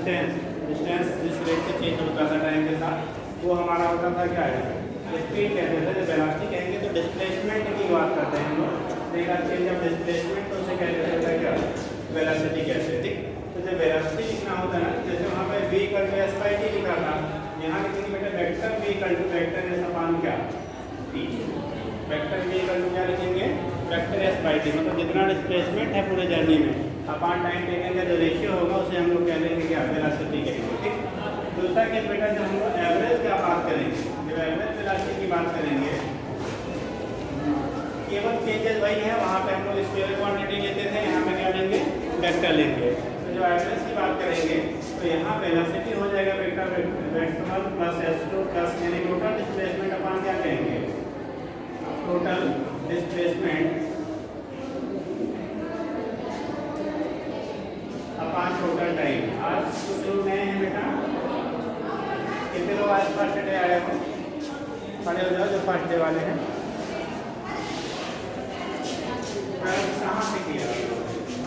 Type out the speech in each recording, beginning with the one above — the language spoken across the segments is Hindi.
डिस्टेंस जिस रेट से चेंज होता था टाइम के साथ, वो हमारा होता था क्या है, स्पीड कहते थे। जब वेलोसिटी कहेंगे तो डिस्प्लेसमेंट की बात करते हैं हम लोग, लेकिन चेंज ऑफ डिस्प्लेसमेंट तो उसे कहते थे क्या, वेलोसिटी कहते हैं। ठीक, तो जब वेलोसिटी लिखना होता है ना, जैसे वहाँ पे v equal to s by t लिखा था, यहाँ लिखेंगे बेटा vector v equal to vector s upon क्या, t। Vector v equal to क्या लिखेंगे, वेक्टर s बाई टी, मतलब जितना डिस्प्लेसमेंट है पूरे जर्नी में अपान टाइम टेकन का जो रेशियो होगा उसे हम लोग कह लेंगे क्या, वेलोसिटी कहेंगे। ठीक, दूसरा केस बेटा जब हम लोग एवरेज का बात करेंगे, जब एवरेज वेलोसिटी की बात करेंगे, केवल चेंजेस वही है, वहाँ पे हम लोग स्केलर क्वांटिटी लेते थे, यहाँ पे क्या लेंगे, वेक्टर लेंगे। तो जब एवरेज की बात करेंगे तो यहाँ वेलोसिटी हो जाएगा vector maximum plus s2 plus यानी टोटल डिस्प्लेसमेंट अपान क्या कहेंगे, टोटल डिस्प्लेसमेंट अपान टोटल टाइम। आज कुछ लोग नए हैं बेटा, कितने लोग आज फर्स्ट डे आए हो, खड़े हो जाओ जो फर्स्ट डे वाले हैं। कहाँ से किया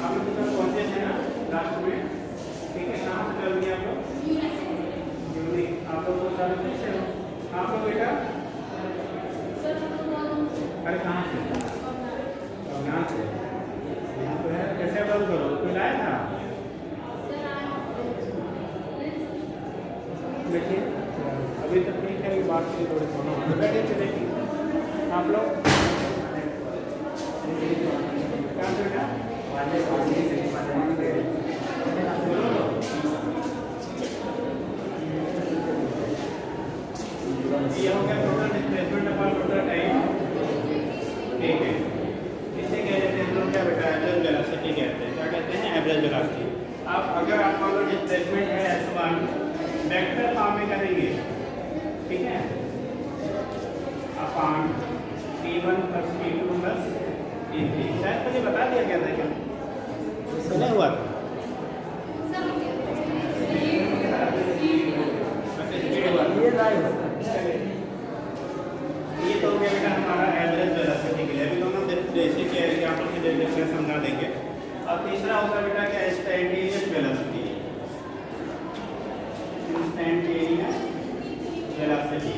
आप लोग, तो पहुँचे थे ना लास्ट में, ठीक है, कहाँ से कर दिया आप लोग, यूनिक। आप लोग को सारे कैसे हो आप लोग बेटा, अरे कहाँ से, यहाँ से तो है, कैसे बंद करो, कोई लाया था देखिए, अभी तक ठीक है, बात की थोड़ी सुनो, बैठे थे देखिए आप लोग क्या बेटा, ये हो गया टोटल डिस्प्लेसमेंट अपान टोटल टाइम। ठीक है, इसे कह देते हैं हम लोग क्या बेटा, एवरेज वेलोसिटी कहते हैं। क्या कहते हैं, एवरेज वेलोसिटी। अब अगर आपका लोग डिस्प्लेसमेंट है s1 वेक्टर फॉर्म में करेंगे, ठीक है, अपान t1 plus t2 plus t3। शायद मुझे बता दिया गया था क्या, सुना हुआ था, ये तो हो गया बेटा हमारा एवरेज वेलोसिटी के लिए। अभी दोनों जैसे कि एग्जाम्पल से देखकर समझा देंगे। अब तीसरा होगा बेटा क्या, instantaneous velocity. Instantaneous velocity,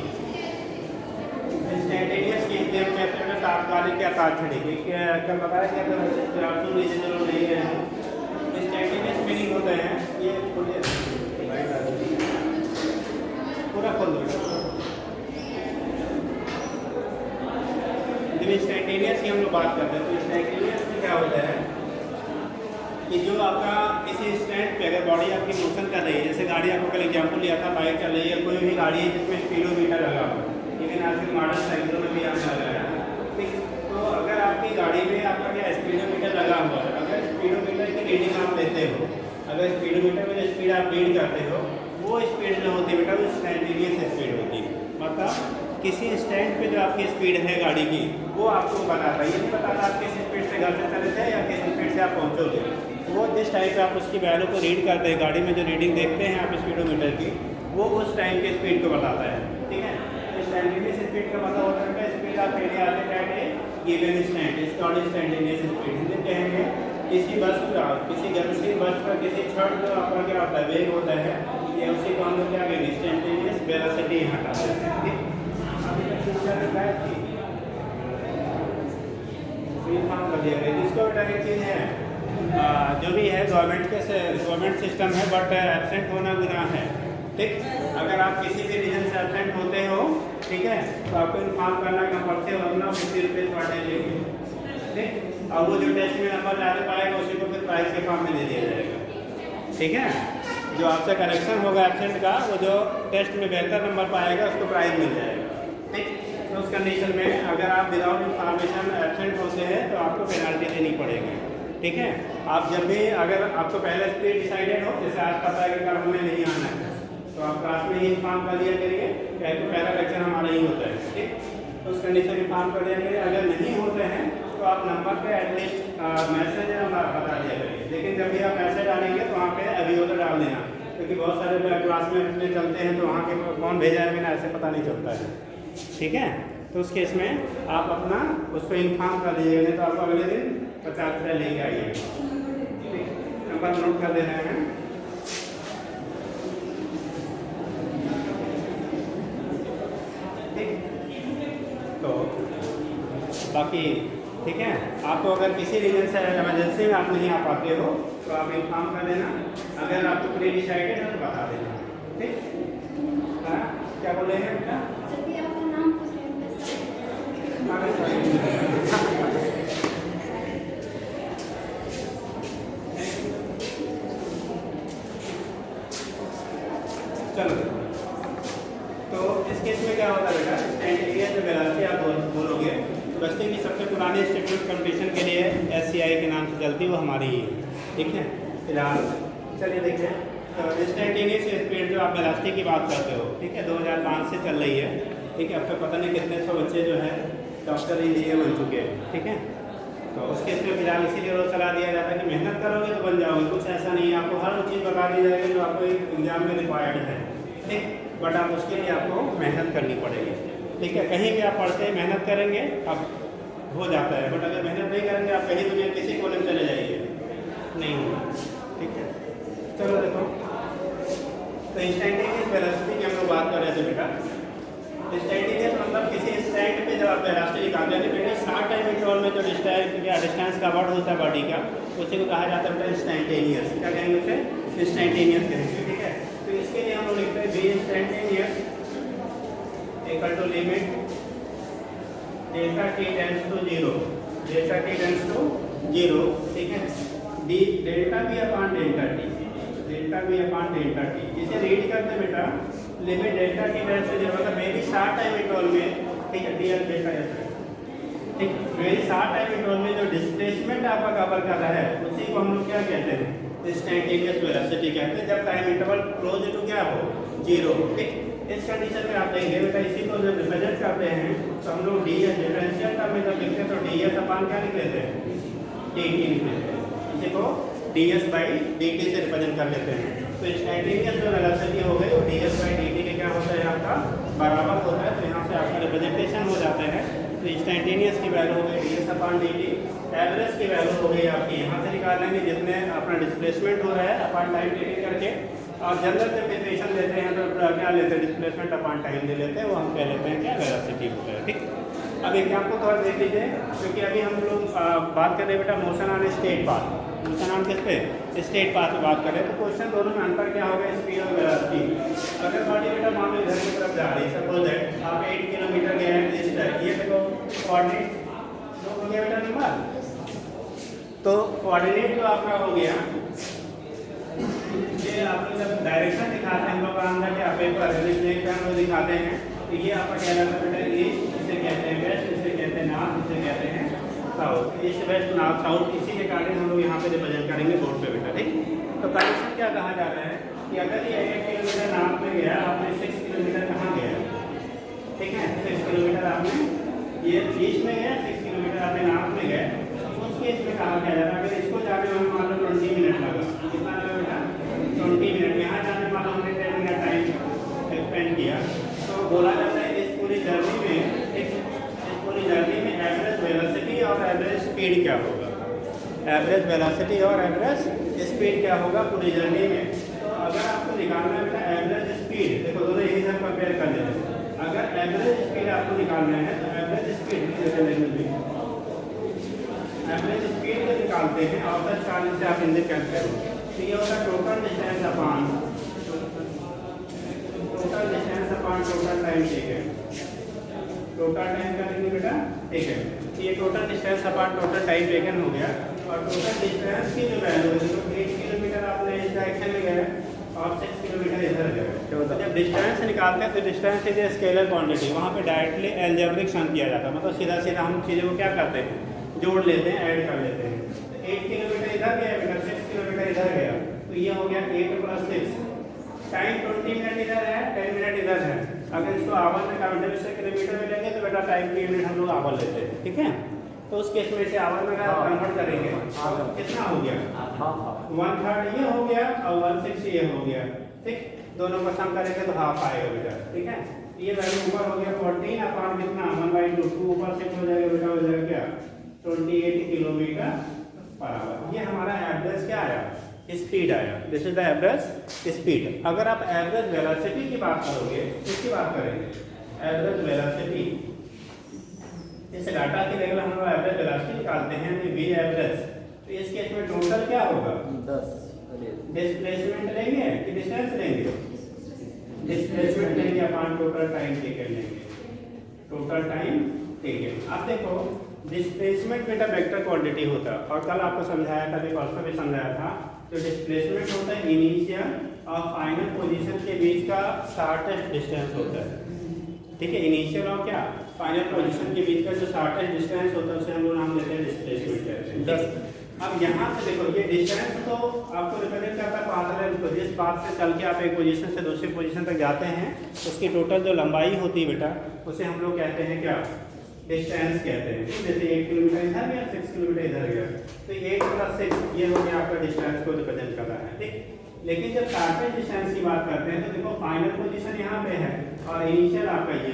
instantaneous की हम कहते हैं तात्कालिक या तात्क्षणिक। कल बताया क्या था, आप सुन लीजिए जो नहीं गए हैं। इंस्टैंटेनियस मीनिंग होता है, ये पूरा खोल दो। जब इंस्टैंटेनियस की हम लोग बात करते हैं तो इंस्टैंटेनियस में क्या होता है कि जो आपका किसी इंस्टेंट पे अगर बॉडी आपकी मोशन कर रही है, जैसे गाड़ी आपको कल एग्जाम्पल लिया था, बाइक चल रही है, कोई भी गाड़ी है जिसमें स्पीडोमीटर लगा हुआ, लेकिन आजकल मॉडल साइकिलों में भी यहाँ लगा है। ठीक, तो अगर आपकी गाड़ी में आपका क्या स्पीडोमीटर लगा हुआ है, अगर स्पीडोमीटर की रीडिंग आप लेते हो, अगर स्पीडोमीटर में जो स्पीड आप रीड करते हो वो स्पीड जो होती है बेटा वो इंस्टैंटेनियस स्पीड होती है। मतलब किसी स्टैंड पे जो आपकी स्पीड है गाड़ी की वो आपको बताता है, ये नहीं बताता आप किस स्पीड से घर से चले थे या किस स्पीड से आप पहुँचोगे। वो जिस टाइम पे आप उसकी वैल्यू को रीड करते हैं, गाड़ी में जो रीडिंग देखते हैं आप स्पीडोमीटर की, वो उस टाइम की स्पीड को बताता है। ठीक है, इंस्टैंटेनियस स्पीड का मतलब होता है स्पीड आप एरिया आते हैं गिवन इंस्टेंट, इसका इंस्टैंटेनियस स्पीड हिंदी कहेंगे। किसी बस का, किसी गतिशील बस का किसी क्षण जो आपका क्या होता है वेग होता है, ये उसी को हम लोग क्या कहेंगे इंस्टैंटेनियस वेलोसिटी यहाँ का है। इसको बेटा एक चीज़ है, जो भी है गवर्नमेंट सिस्टम है, बट एब्सेंट होना गुनाह है। ठीक, अगर आप किसी भी रीजन से एब्सेंट होते हो, ठीक है, तो आपको इन्फॉर्म करना कंपल्सरी, वरना 50 रुपये फाटे लेंगे। ठीक, और वो जो टेस्ट में नंबर ज़्यादा पाएगा उसी को फिर प्राइस के फॉर्म में दे दिया जाएगा। ठीक है, जो आपसे कनेक्शन होगा एब्सेंट का, वो जो टेस्ट में बेहतर नंबर पाएगा उसको प्राइज मिल जाएगा। ठीक, तो उस कंडीशन में अगर आप विदाउट इंफॉर्मेशन एब्सेंट होते हैं तो आपको पेनल्टी देनी पड़ेगी। ठीक है, आप जब भी अगर आपको पहले से डिसाइडेड हो, जैसे आज पता है कि कल हमें नहीं आना है, तो आप क्लास में ही इन्फॉर्म कर दिया करिए क्या तो पहला लेक्चर हमारा ही होता है। ठीक, तो उस कंडीशन इन्फॉर्म कर दिया करिए। अगर नहीं होते हैं तो आप नंबर पे एटलीस्ट मैसेज बता दिया करिए। लेकिन जब भी आप मैसेज डालेंगे तो वहाँ पे अभी वो तो डाल देना, क्योंकि बहुत सारे क्लास में अपने चलते हैं तो वहाँ के कौन भेजा है बिना ऐसे पता नहीं चलता है। ठीक है, तो उस केस में आप अपना उसको इन्फॉर्म कर दीजिएगा, नहीं तो आपको अगले दिन 50 रुपये लेके आइएगा। ठीक, नंबर नोट कर दे रहे हैं। बाकी ठीक है, आपको अगर किसी रीजन से इमरजेंसी में आप नहीं आ पाते हो तो आप इन्फॉर्म कर देना, अगर आपको प्री डिसाइडेड है तो बता देना। ठीक, हाँ क्या बोल रहे हैं बेटा? चलो, तो इस केस में क्या होता है बेटा, स्टैंड जो वेलोसिटी आप बोलोगे, वेलोसिटी की सबसे पुरानी स्टेटमेंट कंपटीशन के लिए SCI के नाम से चलती है, वो हमारी ही है। ठीक है, फिलहाल चलिए देखिए, तो इंस्टेंटेनियस स्पीड जो आप वेलोसिटी की बात करते हो, ठीक है, 2005 से चल रही है। ठीक है, अब तक पता नहीं कितने सौ बच्चे जो है डॉक्टर इंजीनियर बन चुके हैं। ठीक है, तो उसके इसमें फिलहाल इसीलिए रोज सलाह दिया जाता है कि मेहनत करोगे तो बन जाओगे, कुछ ऐसा नहीं है, आपको हर चीज़ बता दी जाएगी जो आपको एग्जाम में रिक्वायर्ड है। ठीक, बट आप उसके लिए आपको मेहनत करनी पड़ेगी। ठीक है, कहीं भी आप पढ़ते हैं मेहनत करेंगे अब हो जाता है, बट अगर मेहनत नहीं करेंगे आप कहीं दुनिया किसी कॉलेज चले जाइए, नहीं होगा। ठीक है, चलो देखो, तो इंस्टेंटेनियस वेलोसिटी की हम लोग बात कर रहे थे बेटा। इंस्टेंटेनियस मतलब किसी इंस्टेंट पे जब आप वेलोसिटी निकालते हैं बेटा, शॉर्ट टाइम इंटरवल में जो डिस्टेंस कवर्ड होता है बॉडी का, उसी को कहा जाता है बेटा इंस्टेंटेनियस। क्या कहेंगे उसे? इंस्टेंटेनियस कहेंगे। ठीक है, तो इसके लिए हम लोग लिखते हैं v instantaneous equal to limit delta t tends to 0, delta t tends to 0। ठीक है, d delta v upon delta t, delta v upon delta t, इसे रीड करते हैं बेटा limit delta t tends to 0 मतलब वेरी शॉर्ट टाइम इंटरवल में। ठीक है, डी एल डेल्टा एस, ठीक, वेरी शॉर्ट टाइम इंटरवल में जो डिस्प्लेसमेंट आपका कवर कर रहा है उसी को हम लोग क्या कहते हैं? इंस्टेंटेनियस वेलोसिटी कहते हैं, जब टाइम इंटरवल क्लोज टू क्या हो? 0। ठीक, इस कंडीशन में आप देखेंगे बेटा, इसी को जब रिप्रेजेंट करते हैं तो हम लोग डी एस डिफरेंशियल टर्म में जब लिखते हैं तो डी एस अपान क्या लिख लेते हैं? डी टी लिख लेते हैं, इसी को D S by D T से रिप्रेजेंट कर लेते हैं। तो इंस्टेंटेनियस जो वेलोसिटी हो गई वो D S by D T के क्या होता है आपका? बराबर होता है। तो यहाँ से आपका रिप्रेजेंटेशन हो जाता है। तो इंस्टेंटेनियस की वैल्यू हो गई डी एस अपान डी टी, एवरेज की वैल्यू हो गई आपकी, यहाँ से निकाल लेंगे जितने अपना डिस्प्लेसमेंट हो रहा है अपान टाइम टेकिंग करके, और जनरल जब डेफिनेशन लेते हैं तो क्या लेते हैं? डिस्प्लेसमेंट अपान टाइम ले लेते हैं, वो हम कह लेते हैं क्या? वेलोसिटी होता है। ठीक, अब एग्जाम्पल थोड़ा देख लीजिए, क्योंकि अभी हम लोग बात कर रहे हैं बेटा motion on state path. Motion on किस पे? स्टेट पाथ पे बात कर रहे हैं। तो क्वेश्चन दोनों में अंतर क्या होगा? स्पीड और वेलोसिटी। अगर बॉडी बेटा मान लो इधर की तरफ जा रही है, सपोज दैट आप 8 किलोमीटर गए हैं इस तरह, ये देखो कोऑर्डिनेट जो हो गया बेटा नंबर, तो कोऑर्डिनेट जो आपका हो गया, ये आपको जब डायरेक्शन दिखाते हैं हम लोग अंदर के पेपर पे हम लोग दिखाते हैं, तो ये आपका क्या रहता है बेटा? ये इसे कहते हैं वेस्ट, इसे कहते हैं नॉर्थ, इसे कहते हैं south. East west north south इसी के कारण हम लोग यहाँ पे रिप्रेजेंट करेंगे बोर्ड पे बेटा। ठीक, तो कंडीशन क्या कहा जा रहा है कि अगर ये 8 किलोमीटर नॉर्थ में गया, आपने 6 किलोमीटर कहाँ गया? ठीक है, 6 किलोमीटर आपने ये ईस्ट में गया, 6 किलोमीटर आपने नॉर्थ में गए, उस केस में कहा क्या जा रहा है? अगर इसको जाने में मान लो 20 मिनट लगा, कितना लगा बेटा? 20 मिनट। यहाँ जाने मान लो हमने 10 मिनट टाइम स्पेंड किया, तो बोला जाता है इस पूरी जर्नी में एवरेज वेलोसिटी और एवरेज स्पीड क्या होगा? एवरेज वेलोसिटी और एवरेज स्पीड क्या होगा पूरी जर्नी में? तो अगर आपको निकालना है एवरेज स्पीड, देखो दोनों यही सब कंपेयर कर लेते हैं। अगर एवरेज स्पीड आपको निकालना है तो एवरेज स्पीड एवरेज स्पीड जो निकालते हैं औसत चाल से आप इंडिकेट करते हो, तो ये होगा total distance upon total time taken. Total time का लेंगे बेटा, ठीक है, ये total distance upon total time taken हो गया। और टोटल डिस्टेंस की जो वैल्यू है, तो 8 किलोमीटर आपने इस डायरेक्शन में गए और 6 किलोमीटर इधर गए, तो जब डिस्टेंस निकालते हैं तो distance is a scalar quantity, वहाँ पे डायरेक्टली एल्जेब्रिक सम किया जाता है, मतलब सीधा सीधा हम चीज़ों को क्या करते हैं? जोड़ लेते हैं, ऐड कर लेते हैं। तो 8 किलोमीटर इधर गया बेटा, 6 किलोमीटर इधर गया, तो ये हो गया 8 + 6। टाइम 20 मिनट इधर है, 10 मिनट इधर है। अगर इसको आवर में काउंट से किलोमीटर में लेंगे तो बेटा टाइम की यूनिट हम लोग आवर लेते हैं। ठीक है, तो उस केस में इसे आवर में कन्वर्ट करेंगे, कितना हो गया? 1/3 ये हो गया और 1/6 ये हो गया। ठीक, दोनों को सम करेंगे तो हाफ आएगा बेटा। ठीक है, ये वैल्यू ऊपर हो गया 14 अपॉन कितना? 1/2, 2 ऊपर 6 हो जाएगा बेटा, हो जाएगा क्या? 28 किलोमीटर पर आवर। ये हमारा एवरेज क्या आया? स्पीड आया। This is the average speed. अगर आप एवरेज वेलोसिटी की बात करोगे, किसकी बात करेंगे? एवरेज वेलोसिटी इस डाटा के लेवल हम लोग एवरेज वेलोसिटी निकालते हैं तो वी एवरेज, तो इस केस में टोटल क्या होगा 10 डिस्प्लेसमेंट लेंगे कि डिस्टेंस लेंगे, डिस्प्लेसमेंट लेंगे अपॉन टोटल टाइम टेकन लेंगे, टोटल टाइम टेकन। अब देखो डिस्प्लेसमेंट बेटा वेक्टर क्वांटिटी होता है और कल आपको समझाया था, अभी परसों भी समझाया था, तो डिस्प्लेसमेंट होता है इनिशियल और फाइनल पोजीशन के बीच का शॉर्टेस्ट डिस्टेंस होता है, ठीक है। इनिशियल और क्या फाइनल पोजीशन के बीच का जो शॉर्टेस्ट डिस्टेंस होता है उसे हम लोग नाम देते हैं डिस्प्लेसमेंट कहते हैं। अब यहाँ से देखो ये डिस्टेंस तो आपको रिप्रेजेंट करता है पाथ लेंथ को, जिस पाथ से चल के आप एक पोजीशन से दूसरी पोजीशन तक जाते हैं उसकी टोटल जो लंबाई होती है बेटा उसे हम लोग कहते हैं क्या डिस्टेंस कहते हैं। जैसे 1 किलोमीटर इधर गया 6 किलोमीटर इधर गया तो 8 + 6 ये हो गया आपका डिस्टेंस को रिप्रेजेंट कर रहा है, ठीक। लेकिन जब शॉर्टेस्ट डिस्टेंस की बात करते हैं तो देखो फाइनल पोजीशन यहाँ पे है और इनिशियल आपका ये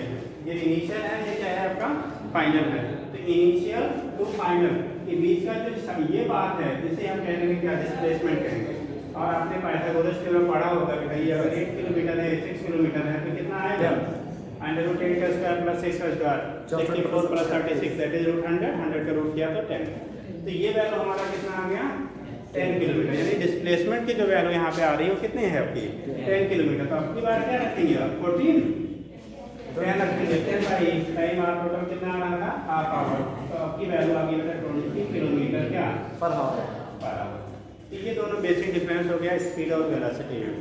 इनिशियल है, ये क्या है आपका फाइनल है। तो इनिशियल टू फाइनल के बीच का जो ये बात है जिसे हम कहेंगे क्या डिस्प्लेसमेंट कहेंगे। और आपने पाइथागोरस थ्योरम पढ़ा होगा कि भाई अगर 8 किलोमीटर है 6 किलोमीटर है तो कितना आएगा √8² + 6² 64 + 36 दैट इज √100, 100 का रूट किया तो 10। तो ये वैल्यू हमारा कितना आ गया 10 किलोमीटर, यानी डिस्प्लेसमेंट की जो वैल्यू यहाँ पे आ रही है वो कितनी है आपकी 10 किलोमीटर। तो आपकी बात क्या रखेंगे आप 14 10 रखेंगे, 10 टाइम आप टोटल कितना आ रहा था हाफ आवर, तो आपकी वैल्यू आ गई 23 किलोमीटर क्या पर हावर। तो ये दोनों बेसिक डिफरेंस हो गया स्पीड और वेलोसिटी में,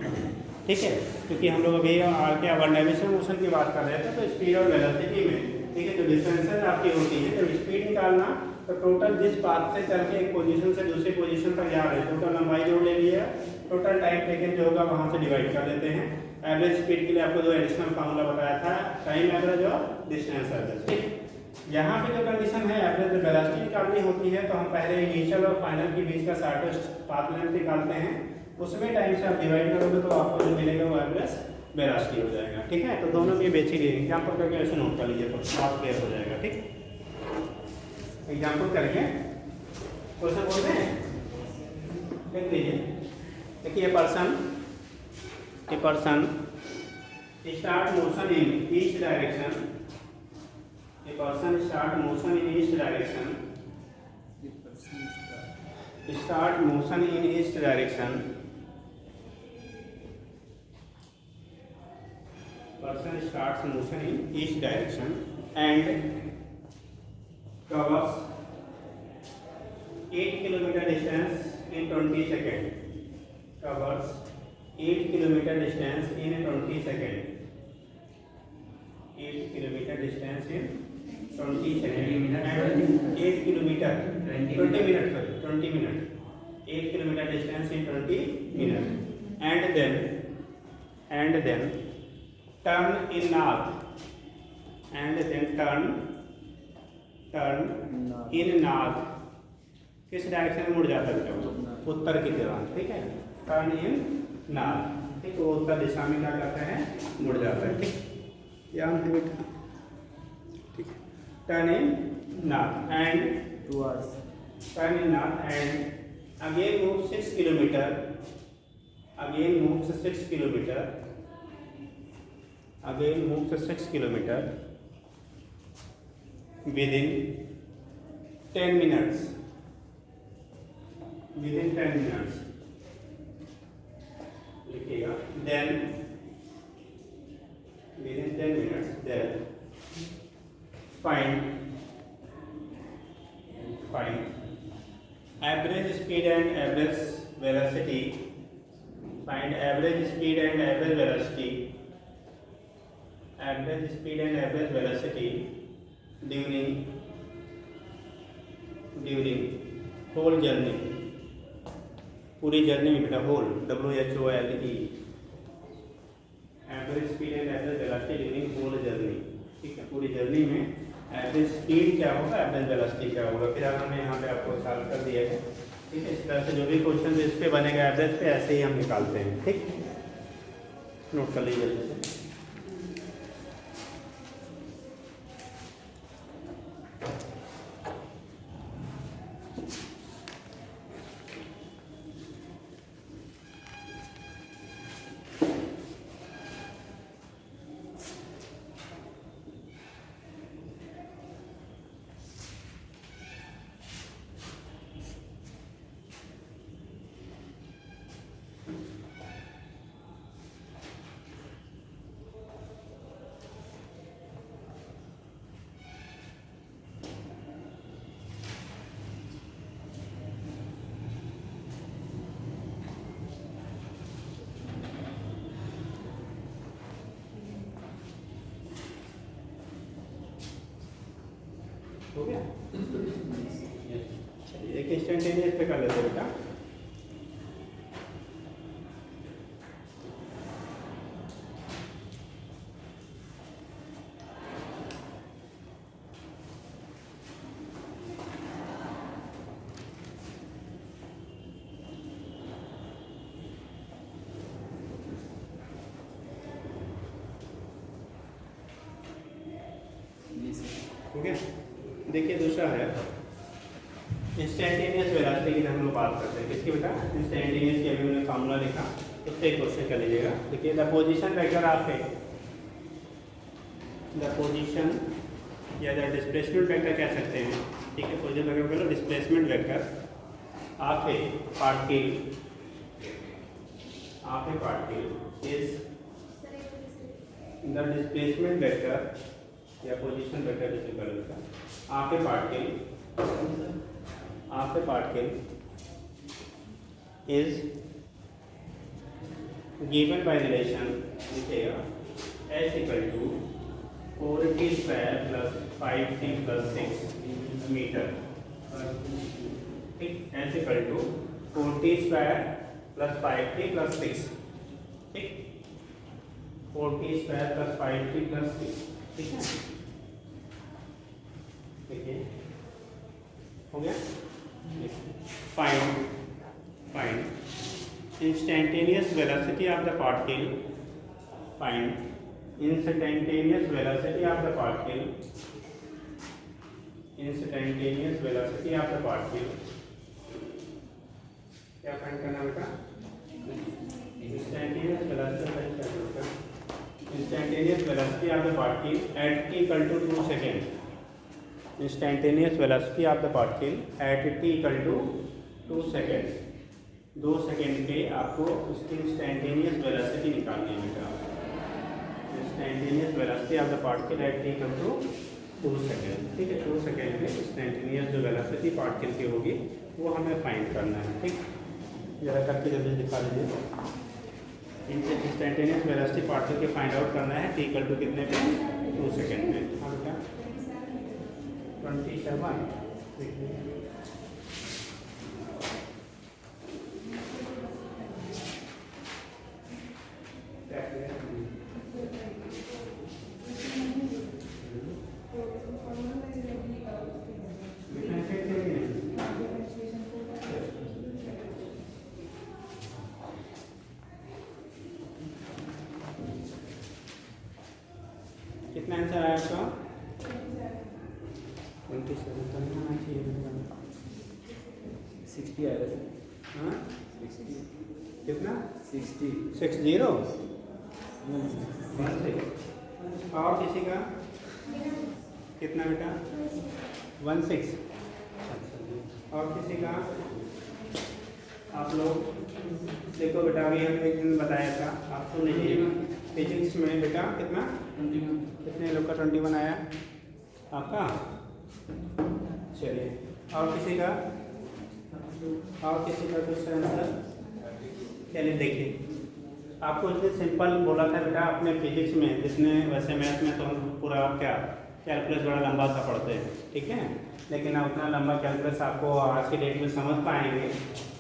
ठीक है। क्योंकि हम लोग अभी क्या वन डायमेंशनल मोशन की बात कर रहे थे तो स्पीड और वेलोसिटी में, ठीक है, जो डिफरेंसेस आपकी होती है जब स्पीड निकालना तो टोटल जिस पाथ से चल के एक पोजीशन से दूसरी पोजीशन तक जा रहे हैं टोटल लंबाई जोड़ ले लिया, टोटल टाइम टेकन जो होगा वहाँ से डिवाइड कर देते हैं। एवरेज स्पीड के लिए आपको जो एडिशनल फार्मूला बताया था टाइम एवरेज और डिस्टेंस एवरेज, ठीक। यहाँ पे जो कंडीशन है एवरेज वेलोसिटी निकालनी होती है तो हम पहले इनिशियल और फाइनल के बीच का शॉर्टेस्ट पाथ लेंथ निकालते हैं, उसमें टाइम से आप डिवाइड करोगे तो आपको जो मिलेगा वो एवरेज वेलोसिटी हो जाएगा, ठीक है। तो दोनों भी बेसिक एग्जाम्पल करके ऐसे नोट कर लीजिए तो बात क्लियर हो जाएगा, ठीक। एग्जाम्पल करके क्वेश्चन बोलते हैं, देख लीजिए। देखिए a person start motion in east direction, a person start motion in east direction, start motion in east direction, person starts motion in east direction and covers 8 kilometer distance in 20 seconds, covers 8 kilometer distance in 20 seconds, 8 kilometer distance in 20 seconds and 8 kilometer 20 minutes, sorry 20 minutes, 8 kilometer distance in 20 minutes and then turn in north and then turn in north, किस डायरेक्शन में मुड़ जाता है बेटा उत्तर की तरफ, ठीक है। टर्न इन नॉर्थ, ठीक, वो उत्तर दिशा में क्या करता है मुड़ जाता है, ठीक, याद है बेटा, ठीक है। Turn in north and towards, turn in north and again move 6 kilometre, again move 6 kilometre, again move 6 kilometre within 10 minutes, within 10 minutes लिखिएगा, then within 10 minutes then find average speed and average velocity, find average speed and average velocity, average speed and average velocity during whole journey, पूरी जर्नी में बेटा whole WHOLE, average speed and average velocity during whole journey, ठीक है। पूरी जर्नी में एवरेज स्पीड क्या होगा एवरेज वेलोसिटी क्या होगा, फिर हमने यहाँ पे आपको सॉल्व कर दिया है, ठीक है। इस तरह से जो भी क्वेश्चन इस पे बनेगा एवरेज पे ऐसे ही हम निकालते हैं, ठीक, नोट कर लीजिए जल्दी से। हो गया? चलिए एक इंस्टेंटेनियस पे कर लेते बेटा। ठीक है, देखिए दूसरा है इंस्टेंटेनियस वेलोसिटी की हम लोग बात करते हैं। किसकी बेटा? इंस्टेंटेनियस की अभी हमने फार्मूला लिखा, उससे एक क्वेश्चन कर लीजिएगा। देखिए the position vector of a, the position या द डिस्प्लेसमेंट वेक्टर कह सकते हैं। ठीक है, पोजीशन वेक्टर बोलो displacement vector of a particle is the displacement vector या पोजीशन वेक्टर जैसे कर लेता of a particle is given by relation लिखेगा s equal to 4t square plus 5t plus 6 metre. ठीक, s equal to 4t square plus 5t plus 6। ठीक, 4t square plus 5t plus 6। ठीक है, देखिए हो गया। Find instantaneous velocity of the particle, find instantaneous velocity of the particle, instantaneous velocity of the particle. क्या फाइंड करना बेटा? Instantaneous velocity, instantaneous velocity of the particle at t equal to 2 seconds. Instantaneous velocity of the particle at t equal to 2 seconds. 2 second पे आपको उसकी इंस्टेंटेनियस वेलोसिटी निकालनी है बेटा। Instantaneous velocity of the particle at t equal to 2 second. ठीक है, 2 सेकेंड में इंस्टेंटेनियस जो वेलोसिटी पार्टिकल की होगी वो हमें फाइंड करना है। ठीक, जरा करके जल्दी दिखा लीजिए। इंस्टेंटेनियस वेलोसिटी पार्टिकल के फाइंड आउट करना है t इक्वल टू कितने पे? 2 सेकेंड में। हाँ बेटा 27। कितना आंसर आया आपका? 27 आना चाहिए। 60 आया। हाँ 60 कितना? 60 60 और किसी का कितना बेटा? 16। और किसी का? आप लोग देखो बेटा, अभी हमने एक दिन बताया था, आप सुन लीजिए। फिजिक्स में बेटा कितना? 21। कितने लोग का 21 आया आपका? चलिए, और किसी का? और किसी का कुछ आंसर? चलिए देखिए, आपको इतने सिंपल बोला था बेटा अपने फिजिक्स में, जितने वैसे मैथ में तो हम पूरा क्या कैलकुलस बड़ा लंबा सा पढ़ते हैं। ठीक है, लेकिन आप उतना लंबा कैलकुलस आपको आज की डेट में समझ पाएंगे।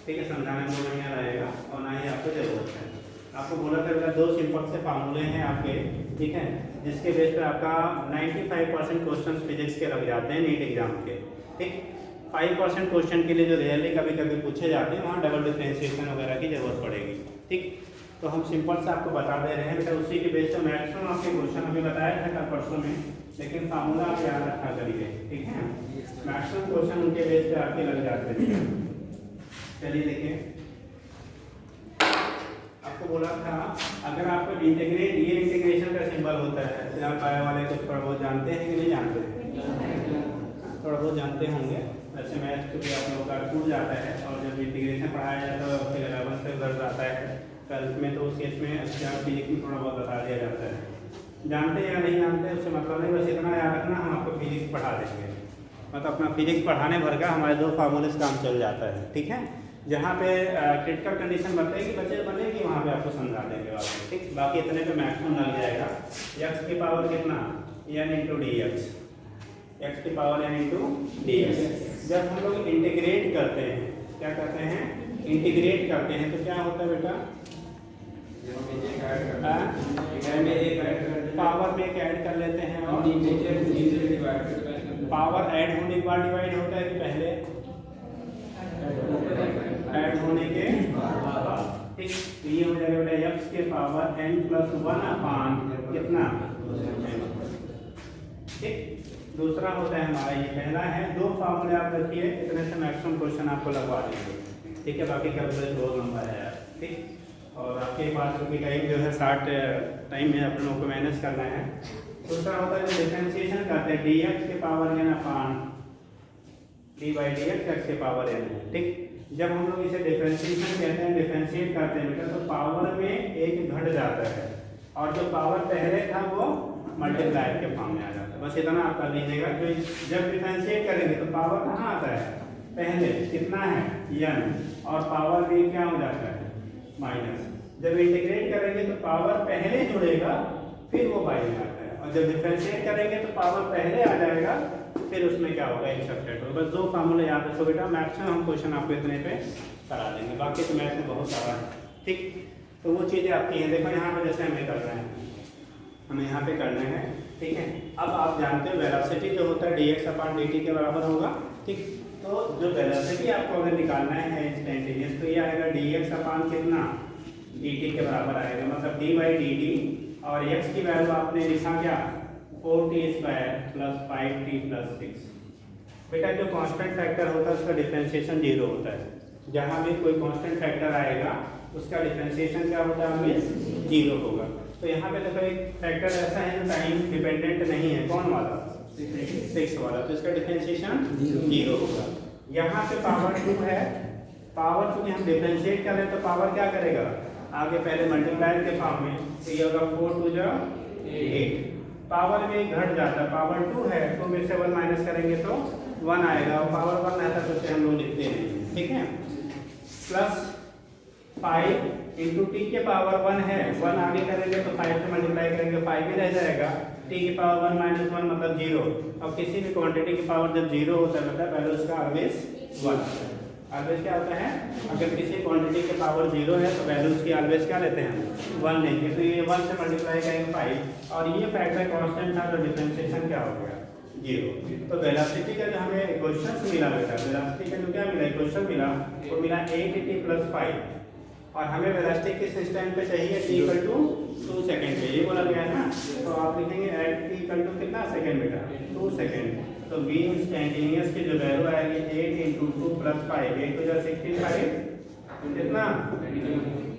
ठीक है, समझाने में नहीं रहेगा और ना ही आपको जरूरत है। आपको बोला था बेटा 2 सिंपल से फार्मूले हैं आपके। ठीक है, जिसके बेस पर आपका 95% क्वेश्चन फिजिक्स के लग जाते हैं नीट एग्जाम के। ठीक, 5% क्वेश्चन के लिए जो रियली कभी कभी पूछे जाते हैं वहाँ डबल डिफरेंशिएशन वगैरह की जरूरत पड़ेगी। ठीक, तो हम सिंपल से आपको बता दे रहे हैं बेटा, उसी के बेस पर मैक्सिमम आपके क्वेश्चन अभी बताया था कल परसों में, लेकिन फार्मूला आप याद रखा करिए। ठीक है, मैक्सिमम क्वेश्चन उनके बेस पे आपके लग जाते हैं। चलिए देखिए, आपको बोला था अगर आपको इंटीग्रेट, ये इंटीग्रेशन का सिंबल होता है, तो आप पाया वाले कुछ थोड़ा बहुत जानते हैं कि नहीं जानते? थोड़ा बहुत जानते होंगे। वैसे मैथ क्योंकि आप लोगों का टूट जाता है और जब इंटीग्रेशन पढ़ाया जाता है फिर 11 से उधर जाता है ट्वेल्थ में, तो उस केस में अच्छा फिजिक्स में थोड़ा बहुत बता दिया जाता है। जानते या नहीं जानते उससे मतलब नहीं, बस इतना याद रखना हम आपको फिजिक्स पढ़ा देंगे। मतलब अपना फिजिक्स पढ़ाने भर का हमारे 2 फार्मूले से काम चल जाता है। ठीक है, जहाँ पे क्रिटिकल कंडीशन बताएगी बच्चे बनेगी वहाँ पे आपको समझा देंगे वापस। ठीक, बाकी इतने पे मैक्सिमम लग जाएगा। एक्स की पावर कितना? n × dx। एक्स की power n into d x. जब हम लोग इंटीग्रेट करते हैं, क्या करते हैं, इंटीग्रेट करते हैं, तो क्या होता है बेटा, पावर में एक ऐड कर लेते हैं और पावर ऐड होने के बाद डिवाइड होता है कि पहले ऐड होने के बाद, ठीक। तो ये हो जाएगा बेटा एक्स के पावर एन प्लस 1 अपान कितना, ठीक। दूसरा होता है हमारा, ये पहला है, दो फार्मूले आप रखिए, इतने से मैक्सिमम क्वेश्चन आपको लगवा देंगे, ठीक है। बाकी कैलकुलेट रोल नंबर है यार, ठीक। और आपके पास क्योंकि टाइम जो है 60 टाइम में अपने को मैनेज करना है। दूसरा होता है जो डिफरेंशिएशन करते हैं, डी एक्स के power n upon d by d x x के पावर एन है, ठीक। जब हम लोग इसे डिफरेंशिएशन कहते हैं, डिफरेंशिएट करते हैं बेटा, तो पावर में एक घट जाता है और जो पावर पहले था वो मल्टीप्लाई के फॉर्म में आ जाता है। बस इतना आप कर लीजिएगा। तो जब डिफरेंशिएट करेंगे तो पावर कहाँ आता है, पहले कितना है n, और पावर भी क्या हो जाता है माइनस। जब इंटीग्रेट करेंगे तो पावर पहले जुड़ेगा फिर वो बाई में आता है, और जब डिफरेंशिएट करेंगे तो पावर पहले आ जाएगा फिर उसमें क्या होगा, एक सब्ट्रैक्ट होगा। बस दो फार्मूले याद रखो बेटा, मैक्सिमम हम क्वेश्चन आपको इतने पे करा देंगे, बाकी तो मैथ में बहुत सारा है, ठीक। तो वो चीज़ें आपकी हैं। देखो यहाँ पर जैसे हमें करना है, हमें यहाँ पे करना है, ठीक है। अब आप जानते हो वेलोसिटी जो होता है dx अपान dt के बराबर होगा, ठीक। तो जो वेलोसिटी आपको अगर निकालना है इंस्टेंटेनियस, तो ये आएगा dx अपान कितना, dt के बराबर आएगा, मतलब d बाई dt, और x की वैल्यू आपने लिखा क्या, 4t square plus 5t plus 6। बेटा जो कांस्टेंट फैक्टर होता है उसका डिफरेंशिएशन 0 होता है। जहाँ भी कोई कांस्टेंट फैक्टर आएगा उसका डिफरेंशिएशन क्या होता है, 0 होगा। तो यहाँ पे देखो एक फैक्टर ऐसा है जो टाइम डिपेंडेंट नहीं है, कौन वाला, 6 वाला, तो इसका डिफरेंशिएशन 0 होगा। यहाँ पे पावर 2 है, पावर चूंकि हम डिफरेंशिएट कर रहे हैं तो पावर क्या करेगा, आगे पहले मल्टीप्लायर के फॉर्म में, तो ये होगा 4 2 जा 8, पावर में घट जाता है, पावर 2 है, 2 में से 1 माइनस करेंगे तो 1 आएगा, और पावर 1 रहता है तो उसे हम लोग लिखते हैं, ठीक है। प्लस 5 इंटू टी के पावर 1 है, 1 आगे करेंगे तो 5 से मल्टीप्लाई करेंगे, 5 ही रह जाएगा, टी की पावर 1 माइनस 1 मतलब 0। अब किसी भी क्वांटिटी की पावर जब 0 होता है मतलब पहले उसका ऑलवेज 1, ऑलवेज क्या होता है, अगर किसी क्वांटिटी की पावर 0 है तो वैल्यू उसकी ऑलवेज क्या लेते हैं, 1 लेंगे। तो ये 1 से मल्टीप्लाई करेंगे 5, और ये फैक्टर कांस्टेंट था तो डिफरेंशिएशन क्या हो गया, 0। तो वेलोसिटी का जो हमें क्वेश्चन मिला बेटा, वेलोसिटी का जो क्या मिला, क्वेश्चन मिला, वो मिला 8t प्लस 5, और हमें वेलोसिटी किस टाइम पे चाहिए, t इक्वल टू 2 सेकेंड पे, ये बोला गया है ना। तो आप लिखेंगे एट t इक्वल टू कितना सेकेंड बेटा, 2 सेकेंड। तो v इंस्टेंटेनियस की जो वैल्यू आएगी 8 इंटू 2 प्लस 5, 8 तो 65 कितना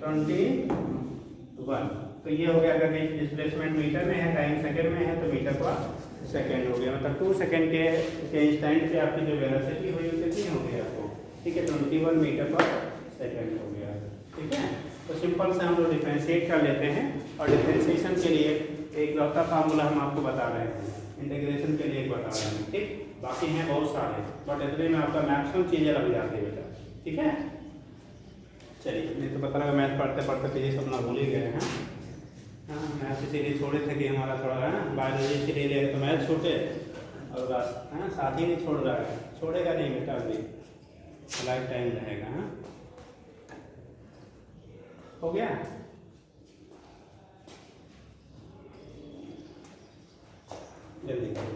21। तो ये हो गया, अगर डिस्प्लेसमेंट मीटर में है, टाइम सेकंड में है तो मीटर पर सेकंड हो गया, मतलब 2 सेकंड के इंस्टेंट पे आपकी जो वेलोसिटी हुई कितनी हो गई आपको, ठीक है, 21 मीटर पर सेकंड हो गया, ठीक है। तो सिंपल से हम लोग डिफरेंशिएट कर लेते हैं, और डिफरेंशिएशन के लिए एक लौता फार्मूला हम आपको बता रहे हैं, इंटीग्रेशन के लिए एक बता रहे हैं, ठीक। बाकी हैं बहुत सारे, बट इतने में आपका मैक्सिमम चीज़ें लग जाती है बेटा, ठीक है। चलिए, नहीं तो पता लगा मैथ पढ़ते पढ़ते फिजिक्स अपना भूल ही गए हैं। हाँ, मैथ इसीलिए छोड़े थे कि हमारा थोड़ा है ना, बायोलॉजी इसीलिए ले तो मैथ छोटे, और बस हाँ साथ ही नहीं छोड़ रहा है, छोड़ेगा नहीं बेटा, अभी लाइफ टाइम रहेगा। हाँ, हो गया। जल्दी करो,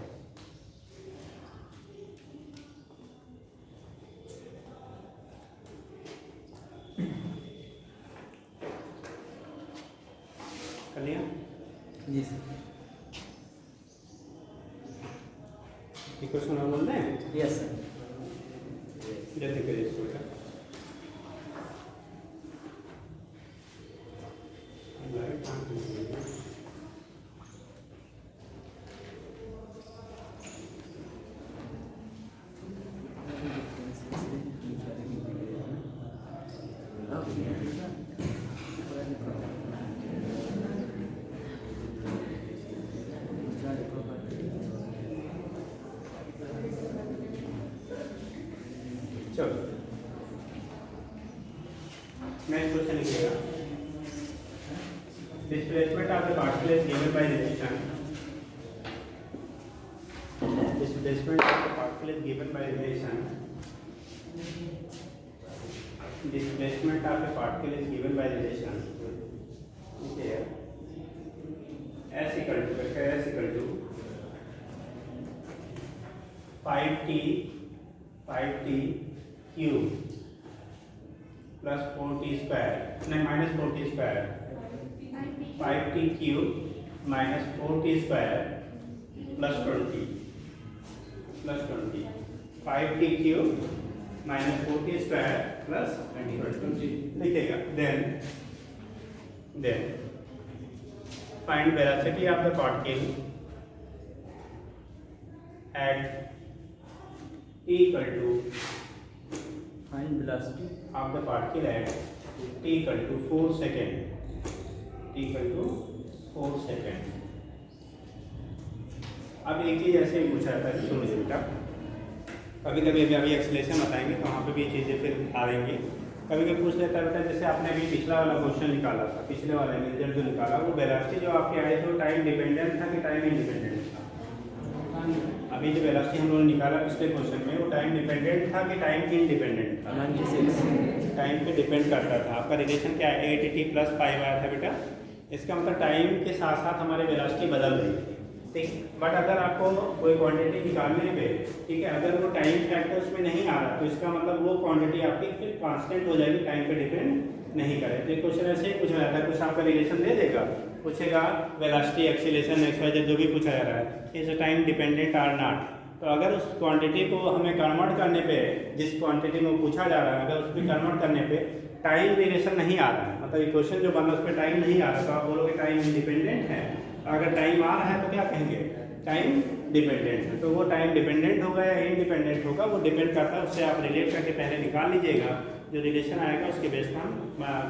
कर लिया जी सर। क्वेश्चन और बोल रहे हैं, यस सर। जल्दी करिए इसको बेटा। चलो नेक्स्ट क्वेश्चन लिखिएगा, displacement of the particle is given by resistance. displacement of the particle is given by relation. Displacement of a particle is given by relation. Okay. S equal to 5t cube plus 4t square, नहीं minus 4t square, 5t cube minus 4t square plus 20, 5t cube minus 4t square plus 20 लिखेगा. Then find velocity of the particle at t equal to Find velocity of the particle at t equal to 4 second. अब एक चीज़ ऐसे ही पूछा जाता है, सुनिए बेटा. कभी कभी अभी एक्सप्लेनेशन बताएंगे तो वहाँ पे भी चीज़ें फिर आ रहेंगी. कभी कभी पूछ लेता है बेटा, जैसे आपने अभी पिछला वाला क्वेश्चन निकाला था, पिछले वाले में रिजल्ट जो निकाला वो वेलोसिटी जो आपके आए थे वो टाइम डिपेंडेंट था कि टाइम इंडिपेंडेंट था? अभी जो वेलोसिटी हम लोगों ने निकाला पिछले क्वेश्चन में वो टाइम डिपेंडेंट था कि टाइम इंडिपेंडेंट था? 96. टाइम पे डिपेंड करता था. आपका रिलेशन क्या है? 8t + 5 आया था बेटा. इसका मतलब टाइम के साथ साथ हमारे वेलोसिटी बदल रही थी, ठीक. बट अगर आपको कोई क्वांटिटी निकालने पे, ठीक है, अगर वो टाइम फैक्टर उसमें नहीं आ रहा तो इसका मतलब वो क्वांटिटी आपकी फिर कांस्टेंट हो जाएगी, टाइम पे डिपेंड नहीं करे. तो क्वेश्चन ऐसे ही पूछा जाता है, कुछ आपका रिलेशन दे देगा, पूछेगा वेलोसिटी, एक्सीलरेशन, एक्स जो भी पूछा जा रहा है, is time dependent or not. तो अगर उस क्वांटिटी को हमें कन्वर्ट करने पे, जिस क्वांटिटी में पूछा जा रहा है, अगर उस पर कन्वर्ट करने पे टाइम रिलेशन नहीं आ रहा है, मतलब इक्वेशन जो बना उस पर टाइम नहीं आ रहा, तो आप बोलोगे टाइम इंडिपेंडेंट है. अगर टाइम आ रहा है तो क्या कहेंगे? टाइम डिपेंडेंट है. तो वो टाइम डिपेंडेंट होगा या इंडिपेंडेंट होगा वो डिपेंड करता है, उससे आप रिलेट करके पहले निकाल लीजिएगा. जो रिलेशन आएगा उसके बेस पर हम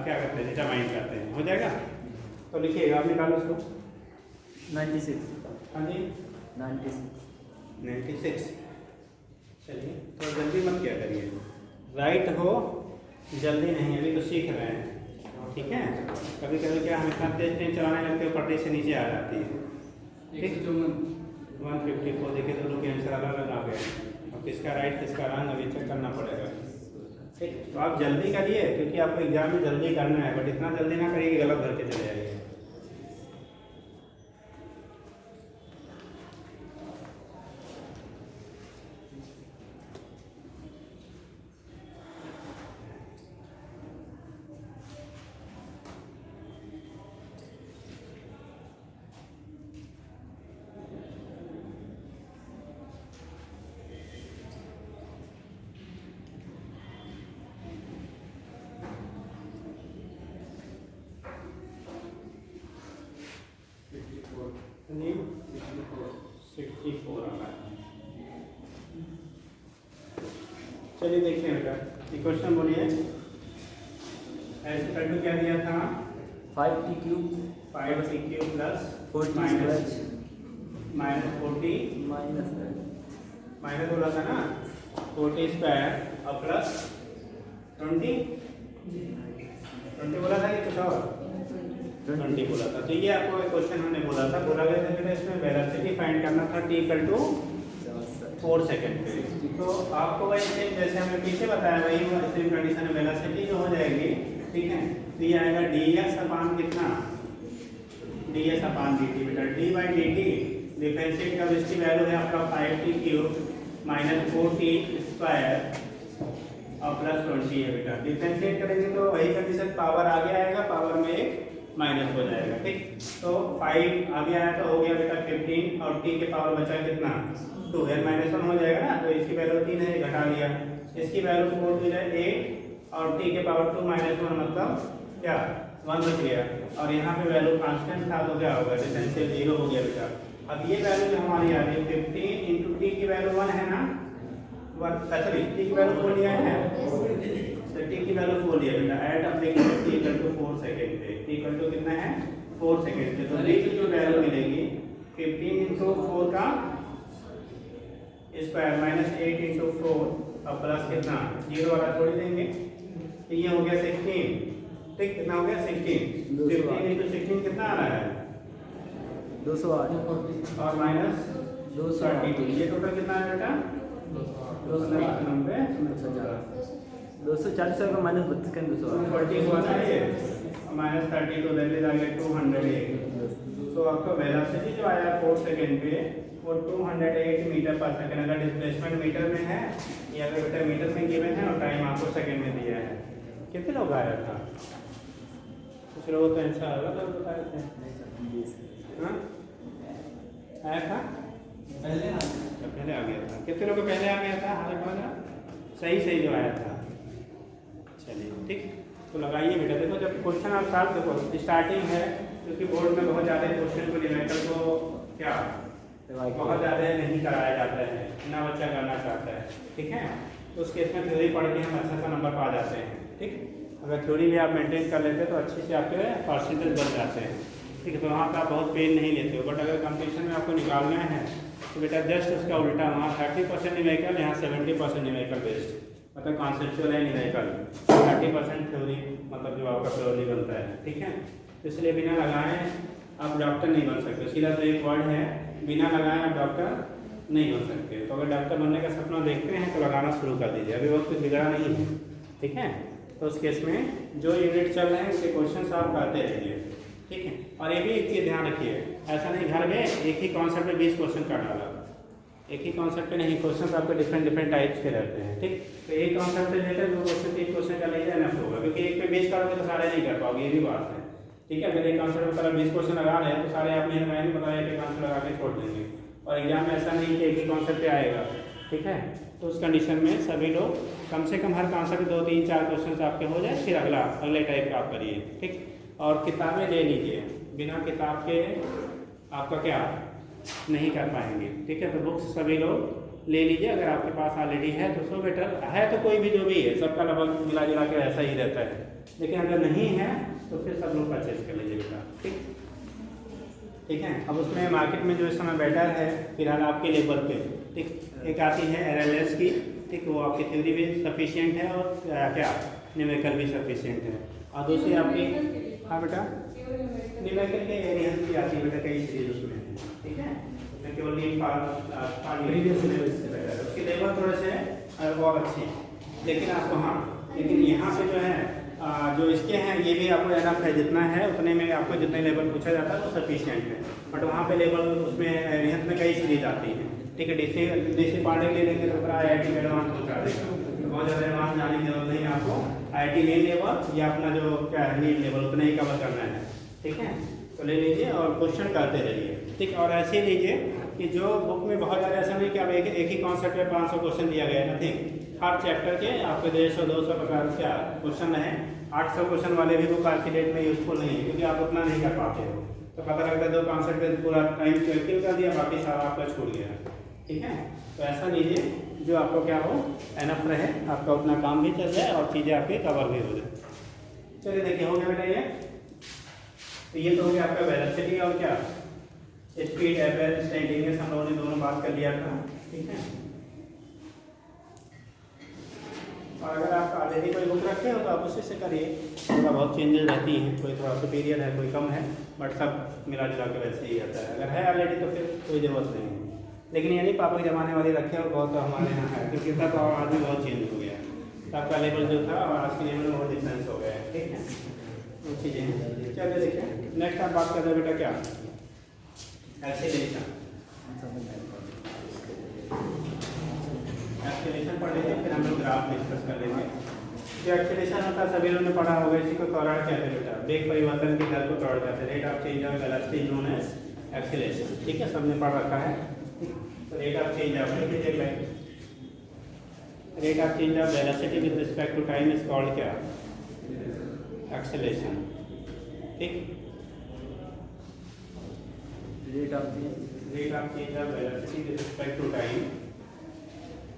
क्या करते हैं, डिटरमाइन करते हैं. हो जाएगा? तो लिखिएगा, आप निकालो उसको. 96. हाँ जी, 96. चलिए तो जल्दी मत क्या करिए, राइट हो, जल्दी नहीं, अभी तो सीख रहे हैं, ठीक है. कभी कभी क्या हम इतना तेज ट्रेन चलाने लगते हो पटरी से नीचे आ जाती है. ठीक, 154. देखिए दोनों के आंसर अलग अलग आ गए. अब किसका राइट किसका रॉन्ग अभी चेक करना पड़ेगा. ठीक, तो आप जल्दी करिए क्योंकि आपको एग्जाम में जल्दी करना है, बट इतना जल्दी ना करिए कि गलत भर के चले जाइए. नहीं 64 आ रहा है. चलिए देखते हैं बेटा, क्वेश्चन बोलिए. ऐसे करके क्या दिया था? 5t cube 5t cube plus 40 minus 40 minus बोला था ना, 40 स्क्वायर और प्लस 20 बोला था कि कुछ और 20 बोला था. तो ये आपको एक क्वेश्चन हमने बोला था, बोला गया था कि इसमें वेलोसिटी फाइंड करना था t = 4 सेकंड पे. तो आपको वही सेम जैसे हमने पीछे बताया वही सेम कंडीशन में वेलोसिटी जो हो जाएगी, ठीक है. तो ये आएगा ds अपान कितना? ds अपान dt बेटा. d/dt डिफरेंशिएट का इसकी वैल्यू है आपका 5t cube minus 4t square और प्लस 20 है बेटा. डिफरेंशिएट करेंगे तो वही कंडीशन, पावर आगे आएगा, पावर में एक माइनस हो जाएगा. ठीक, तो 5 आगे आया तो हो गया बेटा 15 और t के पावर बचा कितना? 2 है, -1 हो जाएगा ना. तो इसकी वैल्यू 3 है, घटा लिया. इसकी वैल्यू 4 2 8 और t के पावर 2 -1 मतलब क्या? 1 बच गया. और यहाँ पे वैल्यू कांस्टेंट था तो क्या होगा? डिफरेंशियल 0 हो गया बेटा. अब ये वैल्यू जो हमारी आ रही है 15 × t की वैल्यू 1 है ना, 1 सॉरी t की वैल्यू 4 लिया है, तो t की वैल्यू 4 लिया बेटा. ऐड अब देखिए t = 4 सेकंड पे, t = कितना है? 4 सेकंड पे. तो t की जो वैल्यू मिलेगी 15 × 4 का स्क्वायर माइनस 8 × 4 और प्लस कितना? 0 वाला छोड़ देंगे. तो ये हो गया 16. ठीक, कितना हो गया? 16. 15 × 16 कितना आ रहा है? 208 और माइनस 230 ये टोटल कितना है बेटा? 290 240 का माइनस 32 का 240 हुआ ना ये, माइनस 32 दैट इज आगे 208। तो आपका वेलोसिटी जो आया 4 सेकंड पे वो 208 मीटर पर सेकंड। अगर डिस्प्लेसमेंट मीटर में है या अगर बेटा मीटर में गिवन है और टाइम आपको सेकंड में दिया है। कितने लोग आया था? कुछ लोगों तो ऐसा अलग बताए थे। हाँ आया था पहले आ गया था। कितने लोग पहले आ गया था? हाथ वाला सही जो आया था। चलिए ठीक, तो लगाइए बेटा। देखो जब क्वेश्चन आप साथ देखो स्टार्टिंग है, क्योंकि बोर्ड में बहुत ज़्यादा क्वेश्चन को न्यूमेरिकल को क्या बहुत ज़्यादा नहीं कराया जाता है ना, बच्चा करना चाहता है। ठीक है, तो उस केस में थ्योरी पढ़ के हम अच्छा सा नंबर पा जाते हैं। ठीक, अगर थ्योरी भी आप मेंटेन कर लेते हैं तो अच्छे से आपके परसेंटेज बन जाते हैं। ठीक है, तो वहाँ पर आप बहुत पेन नहीं लेते हो। बट अगर कंपटीशन में आपको निकालना है तो बेटा जस्ट उसका उल्टा, वहाँ 30% न्यूमेरिकल, यहाँ 70% न्यूमेरिकल बेस्ड, मतलब कॉन्सेप्चुअल है न्यूमेरिकल, 30% थ्योरी, मतलब जो आपका थ्योरी बनता है। ठीक है, तो इसलिए बिना लगाए आप डॉक्टर नहीं बन सकते। सीधा तो एक वर्ड है, बिना लगाए आप डॉक्टर नहीं बन सकते। तो अगर डॉक्टर बनने का सपना देखते हैं तो लगाना शुरू कर दीजिए, अभी वक्त कुछ बिगड़ा नहीं है। ठीक है, तो उस केस में जो यूनिट चल रहे हैं उसके क्वेश्चन आप करते रहिए। ठीक है, और ये भी एक चीज़ ध्यान रखिए, ऐसा नहीं घर में एक ही कॉन्सेप्ट में 20 क्वेश्चन कर डाला, एक ही कॉन्सेप्ट पे नहीं, क्वेश्चन आपके डिफरेंट टाइप्स के रहते हैं। ठीक, तो एक कॉन्सेप्ट से लेकर जो क्वेश्चन 3 क्वेश्चन का लेकर एनफ होगा, क्योंकि एक पे 20 करोगे तो सारे नहीं कर पाओगे, ये भी बात है। ठीक है, अगर एक कॉन्सेप्ट पर 20 क्वेश्चन लगा रहे हैं तो सारे आप मेरे माइंड में बताया कि कॉन्सेप्ट लगा के छोड़ देंगे, और एग्जाम में ऐसा नहीं कि एक ही कॉन्सेप्ट पे आएगा। ठीक है, तो उस कंडीशन में सभी लोग कम से कम हर कॉन्सेप्ट 2 3 4 क्वेश्चन आपके हो जाए, फिर अगले टाइप का आप करिए। ठीक, और किताबें ले लीजिए, बिना किताब के आपका क्या नहीं कर पाएंगे। ठीक है, तो बुक्स सभी लोग ले लीजिए, अगर आपके पास ऑलरेडी है तो सो बेटर है, तो कोई भी जो भी है सबका लगभग मिला जुला के ऐसा ही रहता है। लेकिन अगर नहीं है तो फिर सब लोग परचेज कर लीजिए बेटा। ठीक है, अब उसमें मार्केट में जो इस समय बेटर है फिलहाल आपके लेवल पे। ठीक, एक आती है RLS की। ठीक, वो आपकी थ्योरी भी सफिशिएंट है और क्या न्यूमेरिकल भी सफिशिएंट है। और दूसरी आपकी, हाँ बेटा, न्यूमेरिकल के एरिया की आती है बेटा, कई सीरीज उसमें। ठीक है, उसमें केवल उसकी लेवल थोड़े से और अच्छी है, लेकिन आपको हाँ, लेकिन यहाँ पे जो है जो इसके हैं ये भी आपको एनफ है, जितना है उतने में आपको जितने लेवल पूछा जाता है वो सफिशिएंट है। बट वहाँ पे लेवल उसमें रिहत में कई सीरीज आती है। ठीक है, डीसी पार्ट के लिए लेंगे तो पूरा IIT में एडवांस पहुँचा देगा, बहुत ज़्यादा एडवांस जाने की जरूरत नहीं है आपको। IIT मेन लेवल या अपना जो क्या है नीट लेवल उतना ही कवर करना है। ठीक है, तो ले लीजिए और क्वेश्चन करते रहिए। ठीक, और ऐसे लीजिए कि जो बुक में बहुत ज़्यादा ऐसा नहीं कि आप एक ही कॉन्सेप्ट में 500 क्वेश्चन दिया गया है, नथिंग। हर चैप्टर के आपके 150-200 प्रकार क्या क्वेश्चन है। 800 क्वेश्चन वाले भी बुक आज की डेट में यूजफुल नहीं है, क्योंकि आप उतना नहीं कर पाते हो। तो पता लगता है 2 कॉन्सेप्ट पे पूरा टाइम किल कर दिया, बाकी सारा आपका छूट गया। ठीक है, तो ऐसा लीजिए जो आपको क्या हो एनफ रहे, आपका उतना काम भी चल जाए और चीज़ें आपकी कवर भी हो जाए। चलिए देखिए, हो गया बेटा ये। तो ये तो हो गया आपका वेलोसिटी और क्या स्पीड, एवरेज, इंस्टेंटेनियस, हम लोगों ने दोनों बात कर लिया था। ठीक है, और अगर आप ऑलरेडी कोई बुक रखे हो तो आप उसी से करिए, थोड़ा बहुत चेंजेस रहती हैं, कोई थोड़ा सुपीरियर है कोई कम है, बट सब मिला जुला के वैसे ही रहता है। अगर है ऑलरेडी तो फिर कोई ज़रूरत नहीं है। लेकिन ये नहीं पापा के ज़माने वाली रखे और बहुत तो हमारे यहाँ है, क्योंकि तब तो आज भी बहुत चेंज हो गया है। तब का लेवल जो था और आज के लेवल में बहुत डिफरेंस हो गया है। ठीक है, वो चीज़ें हैं। चलिए देखिए, नेक्स्ट आप बात करते हैं बेटा क्या एक्सीलरेशन पढ़ लेंगे, फिर हम लोग ग्राफ डिस्कस कर लेंगे। जो एक्सीलरेशन होता है सभी लोगों ने पढ़ा होगा, इसी को त्वरण कहते हैं बेटा। वेग परिवर्तन की दर को त्वरण कहते हैं। Rate of change of velocity is known as acceleration. ठीक है, सबने पढ़ रखा है। तो rate of change of rate of change of velocity with respect to time is called क्या एक्सीलरेशन। ठीक, rate of change of velocity with respect to time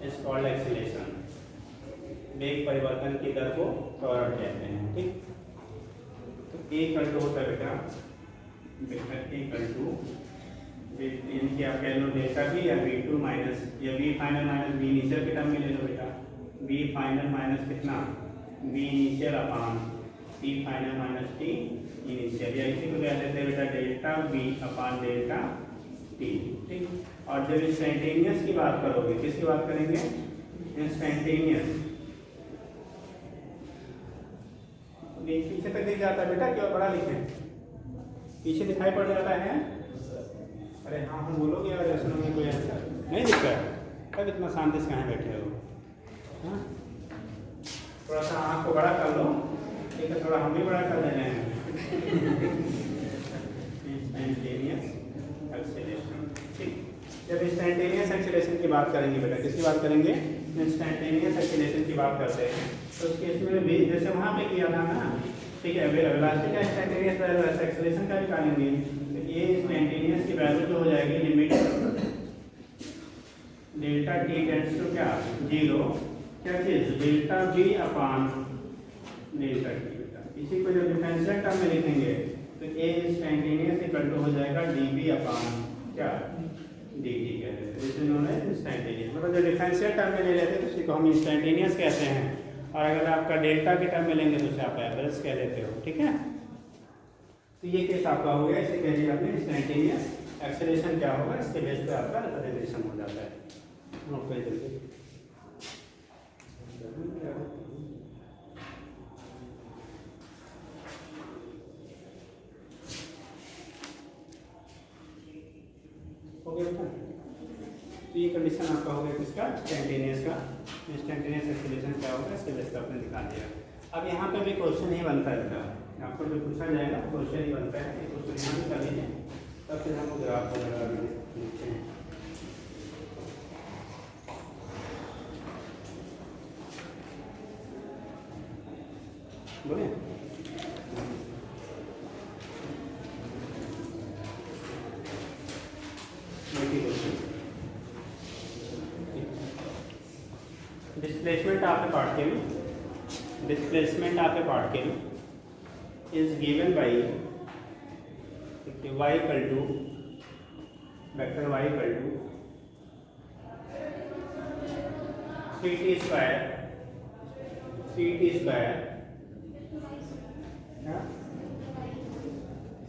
is called acceleration. वेग परिवर्तन की दर को त्वरण कहते हैं। ठीक, तो A इक्वल टू होता है बेटा इक्वल टू यानी कि आप कह लो डेल्टा V या V2 माइनस या V final minus V initial के टर्म में ले लो बेटा। V फाइनल माइनस कितना V इनिशियल अपान T final minus T initial, या इसी को कह लेते हैं बेटा डेल्टा V अपान डेल्टा टी, ठीक। और जब इंस्टेंटेनियस की बात करोगे, किसकी बात करेंगे? इंस्टेंटेनियस। पीछे तक दिख जाता है बेटा, क्यों बड़ा लिखे? पीछे दिखाई पड़ जाता है? अरे हाँ हम बोलोगे और ऐसा में कोई आंसर नहीं दिखता है, तब इतना शांति से कहाँ बैठे हो? हाँ, थोड़ा सा आँख को बड़ा कर लो, ठीक है, थोड़ा हम भी बड़ा कर ले रहे हैं। इंस्टेंटेनियस एक्सेलेरेशन, ठीक। जब इंस्टेंटेनियस एक्सेलेरेशन की बात करेंगे बेटा, किसकी बात करेंगे? इंस्टेंटेनियस एक्सेलेरेशन की बात करते हैं। तो उस केस में भी जैसे वहाँ पे किया था ना, ठीक है, वेलोसिटी का इंस्टेंटेनियस एक्सेलेरेशन का निकालेंगे, तो ये इंस्टेंटेनियस की वैल्यू जो हो जाएगी limit delta t tends to क्या? 0, क्या चीज? Delta v upon delta t. इसी को जब डिफरेंशियल टर्म में लिखेंगे तो ए इंस्टेंटेनियस इक्वल टू हो जाएगा डीवी अपॉन क्या? dt कहते हैं। इसे नोन एज इंस्टेंटेनियस, मतलब जो डिफरेंशियल टर्म में ले लेते हैं तो उसी को हम इंस्टेंटेनियस कहते हैं, और अगर आपका डेल्टा के टर्म में लेंगे तो उसे आप एवरेज कह लेते हो, ठीक है। तो ये केस आपका हो गया, इसे कह दिया आपने इंस्टेंटेनियस एक्सेलरेशन क्या होगा, इसके बेस पे आपका रिप्रेजेंटेशन हो जाता है। नोट कर दीजिए। हो गया बेटा? तो ये कंडीशन आपका हो गया किसका? इंस्टेंटेनियस का। इंस्टेंटेनियस एक्सेलरेशन क्या होगा, इसके बेस पे आपने दिखा दिया। अब यहाँ पे भी क्वेश्चन ही बनता है बेटा, आपको जो पूछा जाएगा क्वेश्चन ही बनता है, ये क्वेश्चन यहाँ भी कर लीजिए, तब फिर हम ग्राफ वगैरह लिखते हैं। बोले displacement of a particle is given by y equal to vector y equal to 3t square yeah?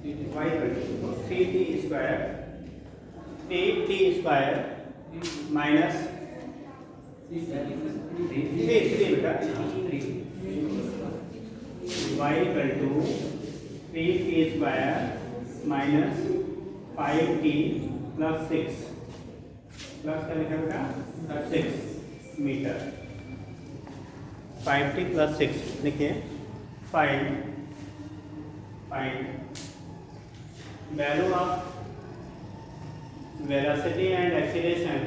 y equal to 3t square minus 3 बेटा, y equal to 3t square minus 5t plus 6 plus क्या लिखा बेटा? 6 मीटर। 5t plus 6 लिखिए। Find value of velocity and acceleration,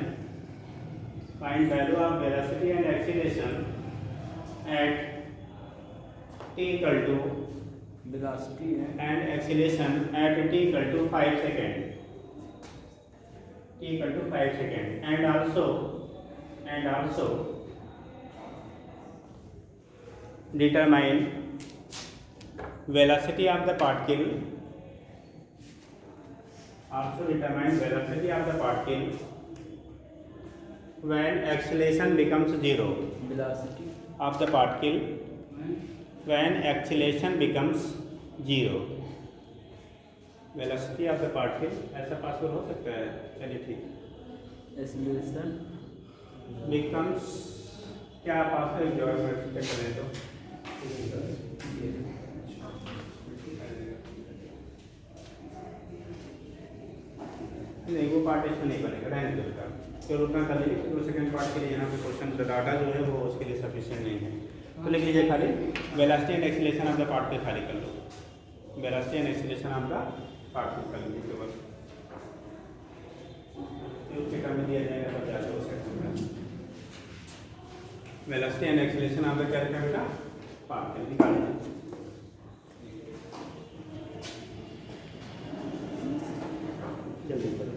find value of velocity and acceleration at t equal to velocity and acceleration at t equal to 5 second, and also determine velocity of the particle, when acceleration becomes 0 velocity of the particle, when acceleration becomes 0 velocity of the particle, ऐसा पासवर्ड हो सकता है? चलिए ठीक। acceleration becomes क्या पासवर्ड जो है चेक करें तो नहीं, वो पार्ट इसमें नहीं बनेगा, रहने दो बेटा, तो उतना कर लीजिए। तो सेकंड पार्ट के लिए यहाँ पे क्वेश्चन डाटा जो है वो उसके लिए सफिशिएंट नहीं है, तो लिख लीजिए खाली velocity and acceleration of the part पे खाली कर लो, velocity and acceleration of the part पे कर लीजिए केवल, उसके टर्म में दिया जाएगा 50 सेकंड में। Velocity and acceleration of the क्या लिखा बेटा? पार्ट पे निकाल लीजिए। जल्दी करो।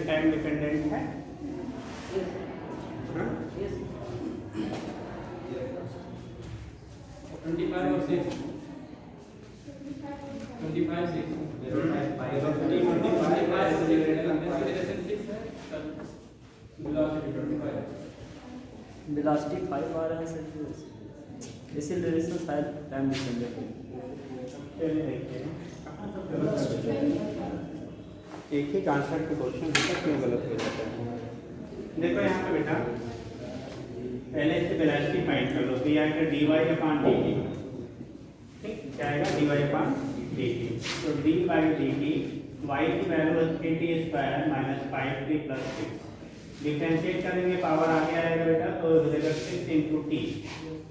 टाइम डिपेंडेंट है? हाँ? 25 और 6 25 6 वेलोसिटी 5 आ रहा है सर, इसी रिलेशन शायद टाइम डिपेंडेंट है। चलिए देखते हैं एक ही कॉन्सेप्ट के क्वेश्चन बेटा क्यों गलत हो जाता है। देखो यहाँ पे बेटा पहले इससे वेलोसिटी फाइंड कर लो, तो ये आएगा dy अपॉन dt, ठीक क्या आएगा dy अपॉन dt। तो dy बाई dt y की वैल्यू है t square minus 5t plus 6, differentiate करेंगे पावर आगे आएगा बेटा, तो हो जाएगा 6 इंटू टी,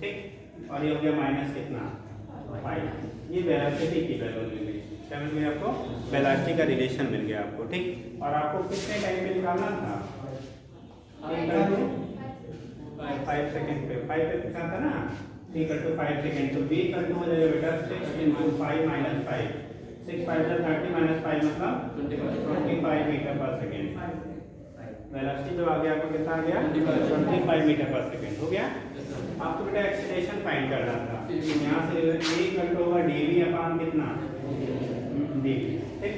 ठीक, और ये हो गया माइनस कितना 5, ये वेलोसिटी की वैल्यू मिल गई। क्या मिल गया आपको? वेलोसिटी का रिलेशन मिल गया आपको, ठीक। और आपको कितने टाइम पे निकालना था? 5 सेकंड पे, 5 पे पूछा था ना, t इक्वल टू 5 सेकंड, तो b इक्वल टू हो जाएगा बेटा 6 इंटू 5 माइनस 5, 6 5 30 माइनस 5 मतलब 25 मीटर पर सेकंड। वेलोसिटी जो आ गया आपको कितना आ गया? 25 मीटर पर सेकंड हो गया। आपको बेटा एक्सीलरेशन फाइंड करना था, यहाँ से a इक्वल टू होगा dv अपॉन कितना dv, ठीक।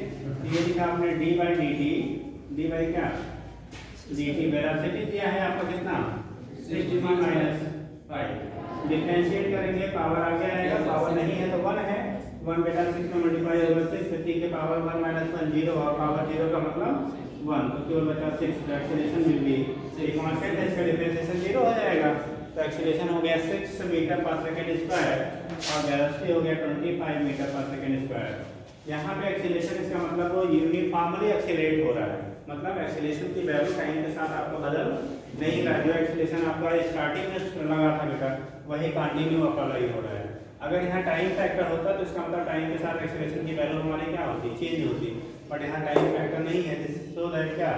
ये लिखा आपने d by dt, d by क्या dt, वेलोसिटी दिया है आपको कितना 60 माइनस 5, डिफरेंशिएट करेंगे पावर आगे आएगा, पावर नहीं है तो 1 है, 1 बेटा 6 में मल्टीप्लाई होगा 6, 50 के पावर 1 माइनस 1 0, और पावर 0 का मतलब 1, तो केवल बचा 6, तो एक्सीलरेशन मिल गई। ये कांस्टेंट है, इसका डिफरेंशिएशन 0 हो जाएगा, तो एक्सीलरेशन हो गया 6 मीटर पर सेकंड स्क्वायर और वेलोसिटी हो गया 25 मीटर पर सेकंड स्क्वायर। यहाँ पे एक्सीलरेशन इसका मतलब वो यूनिफॉर्मली एक्सीलरेट हो रहा है, मतलब एक्सीलरेशन की वैल्यू टाइम के साथ आपको बदल नहीं रहा, जो एक्सीलरेशन आपका स्टार्टिंग में लगा था बेटा वही कंटिन्यू अप्लाई हो रहा है। अगर यहाँ टाइम फैक्टर होता तो इसका मतलब टाइम के साथ एक्सीलरेशन की वैल्यू हमारी क्या होती, चेंज होती, बट यहाँ टाइम फैक्टर नहीं है, सो दैट क्या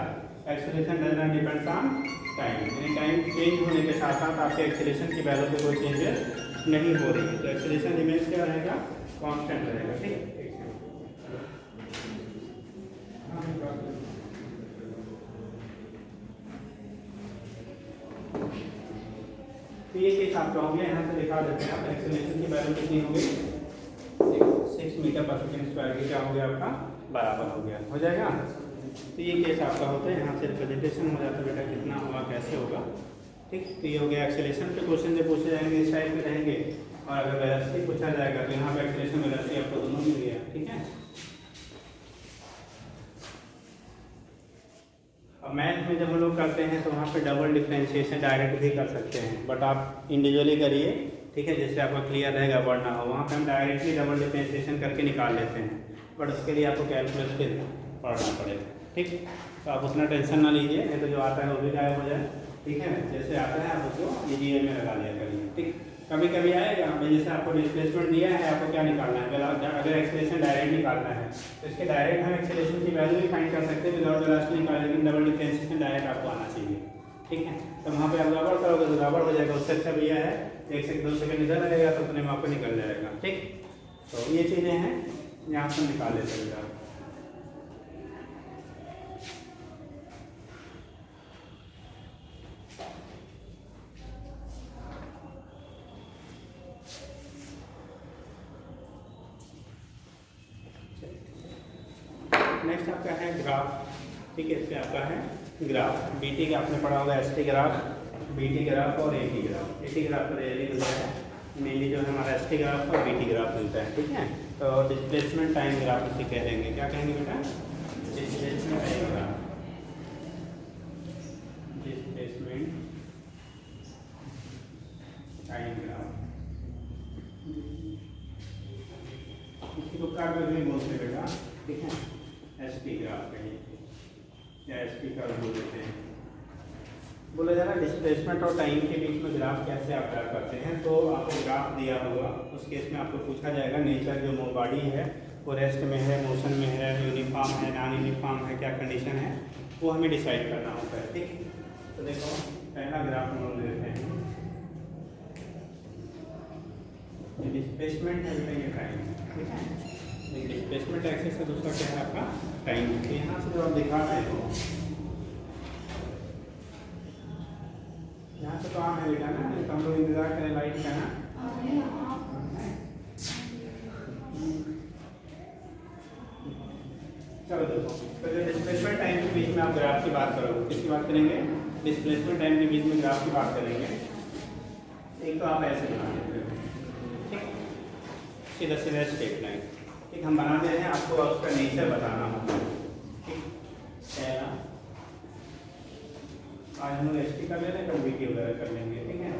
acceleration does not depends on time, यानी टाइम चेंज होने के साथ साथ आपके एक्सीलरेशन की वैल्यू पे कोई चेंजेस नहीं हो रही है, तो एक्सीलरेशन रिमेंस क्या रहेगा, कांस्टेंट रहेगा, ठीक। तो ये केस आपका हो गया, यहाँ से दिखा देते हैं आप एक्सीलरेशन की वैल्यू कितनी हो गई 6 मीटर पर सेकंड स्क्वायर की क्या हो गया आपका बराबर हो गया, हो जाएगा। तो ये केस आपका होता है, यहाँ से रिप्रेजेंटेशन हो जाता है बेटा कितना होगा कैसे होगा, ठीक। तो ये हो गया एक्सीलरेशन पे क्वेश्चन जो पूछे जाएंगे इस टाइप में रहेंगे, और अगर वेलोसिटी पूछा जाएगा तो यहाँ पे एक्सीलरेशन वेलोसिटी आपको दोनों मिल गया, ठीक है। अब मैथ में जब हम लोग करते हैं तो वहाँ पे डबल डिफरेंशिएशन डायरेक्ट भी कर सकते हैं, बट आप इंडिविजुअली करिए, ठीक है, जिससे आपका क्लियर रहेगा वरना हो। वहाँ पे हम डायरेक्टली डबल डिफरेंशिएशन करके निकाल लेते हैं, बट उसके लिए आपको कैलकुलस फिर पढ़ना पड़ेगा, ठीक। तो आप उतना टेंशन ना लीजिए, नहीं तो जो आता है वो भी गायब हो जाए, ठीक है। जैसे आता है आप उसको ईजीए में लगा लिया करिए, ठीक। कभी कभी आएगा जैसे आपको डिस्प्लेसमेंट दिया है, आपको क्या निकालना है, अगर एक्सीलरेशन डायरेक्ट निकालना है तो इसके डायरेक्ट हम एक्सीलरेशन की वैल्यू भी फाइंड कर सकते हैं विदाउट वेलोसिटी निकालें, लेकिन डबल डिफरेंशिएशन डायरेक्ट आपको आना चाहिए, ठीक है। तो वहाँ पे आप गड़बड़ करोगे तो गड़बड़ हो जाएगा, उससे अच्छा भैया है 1 से 2 सेकंड इधर लगेगा तो उतने में आपको निकल जाएगा, ठीक। तो ये चीज़ें हैं, यहाँ से निकाल लेते हैं आप। नेक्स्ट आपका है ग्राफ, ठीक है। इससे आपका है ग्राफ, बीटी का आपने पढ़ा होगा एसटी ग्राफ, बीटी ग्राफ और एटी ग्राफ। एटी ग्राफ तो रेयरली मिलता है, मेनली जो है हमारा एसटी ग्राफ और बीटी ग्राफ मिलता है, ठीक है। तो डिस्प्लेसमेंट टाइम ग्राफ उसे कह देंगे, क्या कहेंगे बेटा, displacement time graph, displacement time graph, इसी को कर्व भी बोलते हैं बेटा, ठीक है। एसटी ग्राफ कहिए या एसटी कर्व बोल देते हैं। बोला जा रहा है डिस्प्लेसमेंट और टाइम के बीच में ग्राफ कैसे आप ड्रा करते हैं, तो आपको ग्राफ दिया होगा, उस केस में आपको पूछा जाएगा नेचर जो बॉडी है वो रेस्ट में है, मोशन में है, यूनिफॉर्म है, नॉन यूनिफॉर्म है, क्या कंडीशन है वो हमें डिसाइड करना होता है, ठीक। तो देखो पहला ग्राफ हम लोग लेते हैं, डिस्प्लेसमेंट है बेटा, ये टाइम, ठीक है। डिस्प्लेसमेंट एक्सिस से दूसरा क्या है आपका टाइम। तो यहाँ से जब आप दिखाते हो है बेटा ना, तो हम लोग इंतजार करें लाइट का ना। चलो देखो, तो जो डिस्प्लेसमेंट टाइम के बीच में आप ग्राफ की बात करोगे, किसकी बात करेंगे? डिस्प्लेसमेंट टाइम के बीच में ग्राफ की बात करेंगे। एक तो आप ऐसे बना देते हो, ठीक, सीधा सीधा स्ट्रेट लाइन, ठीक, हम बना दे रहे हैं, आपको उसका नेचर बताना होगा, ठीक। पहला आज हम लोग एसटी कर ले रहे हैं, कल वीटी वगैरह कर लेंगे, ठीक है।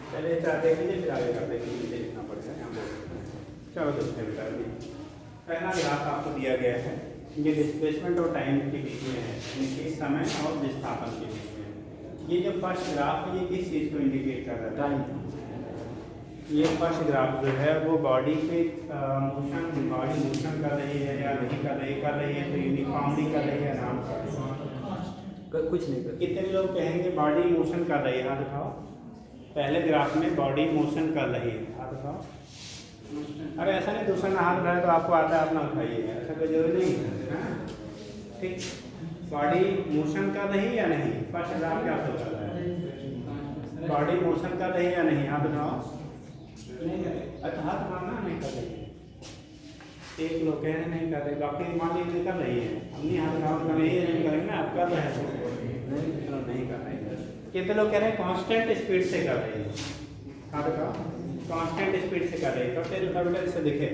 पहले चार देख लीजिए, फिर आगे कर देखेंगे, नीचे लिखना पड़ेगा यहाँ पे। चलो दोस्तों बेटा, पहला ग्राफ आपको दिया गया है, ये डिस्प्लेसमेंट और टाइम के बीच में है, यानी समय और विस्थापन के बीच में। ये जो फर्स्ट ग्राफ है ये किस चीज़ को इंडिकेट कर रहा है? ये फर्स्ट ग्राफ जो है वो बॉडी के मोशन, बॉडी मोशन कर रही है या नहीं कर रही है तो यूनिफॉर्मली कर रही है, आराम कर रही है, कुछ नहीं कर। कितने लोग कहेंगे बॉडी मोशन कर रही है? हाथ उठाओ। पहले ग्राफ में बॉडी मोशन कर रही है, हाथ उठाओ। अरे ऐसा नहीं दूसरा ना हाथ उठाए तो आपको आता है अपना उठाइए, ऐसा कोई जरूरी नहीं है, ठीक। बॉडी मोशन कर रही है या नहीं? फर्स्ट ग्राफ क्या शो कर रहा है? बॉडी मोशन कर रही है या नहीं? हाथ उठाओ। अच्छा हाथ उठाना नहीं कर रही है, एक लोग कह रहे नहीं कर रहे, बाकी मान लीजिए कर रही है, अपनी हाथ उठाओ कर रही है, नहीं करेंगे ना, आप कर रहे हैं नहीं कर रहे हैं। कितने लोग कह रहे हैं कांस्टेंट स्पीड से कर रही है? हाथ उठाओ। कांस्टेंट स्पीड से कर रही है, तो तेरे उठाओ से दिखे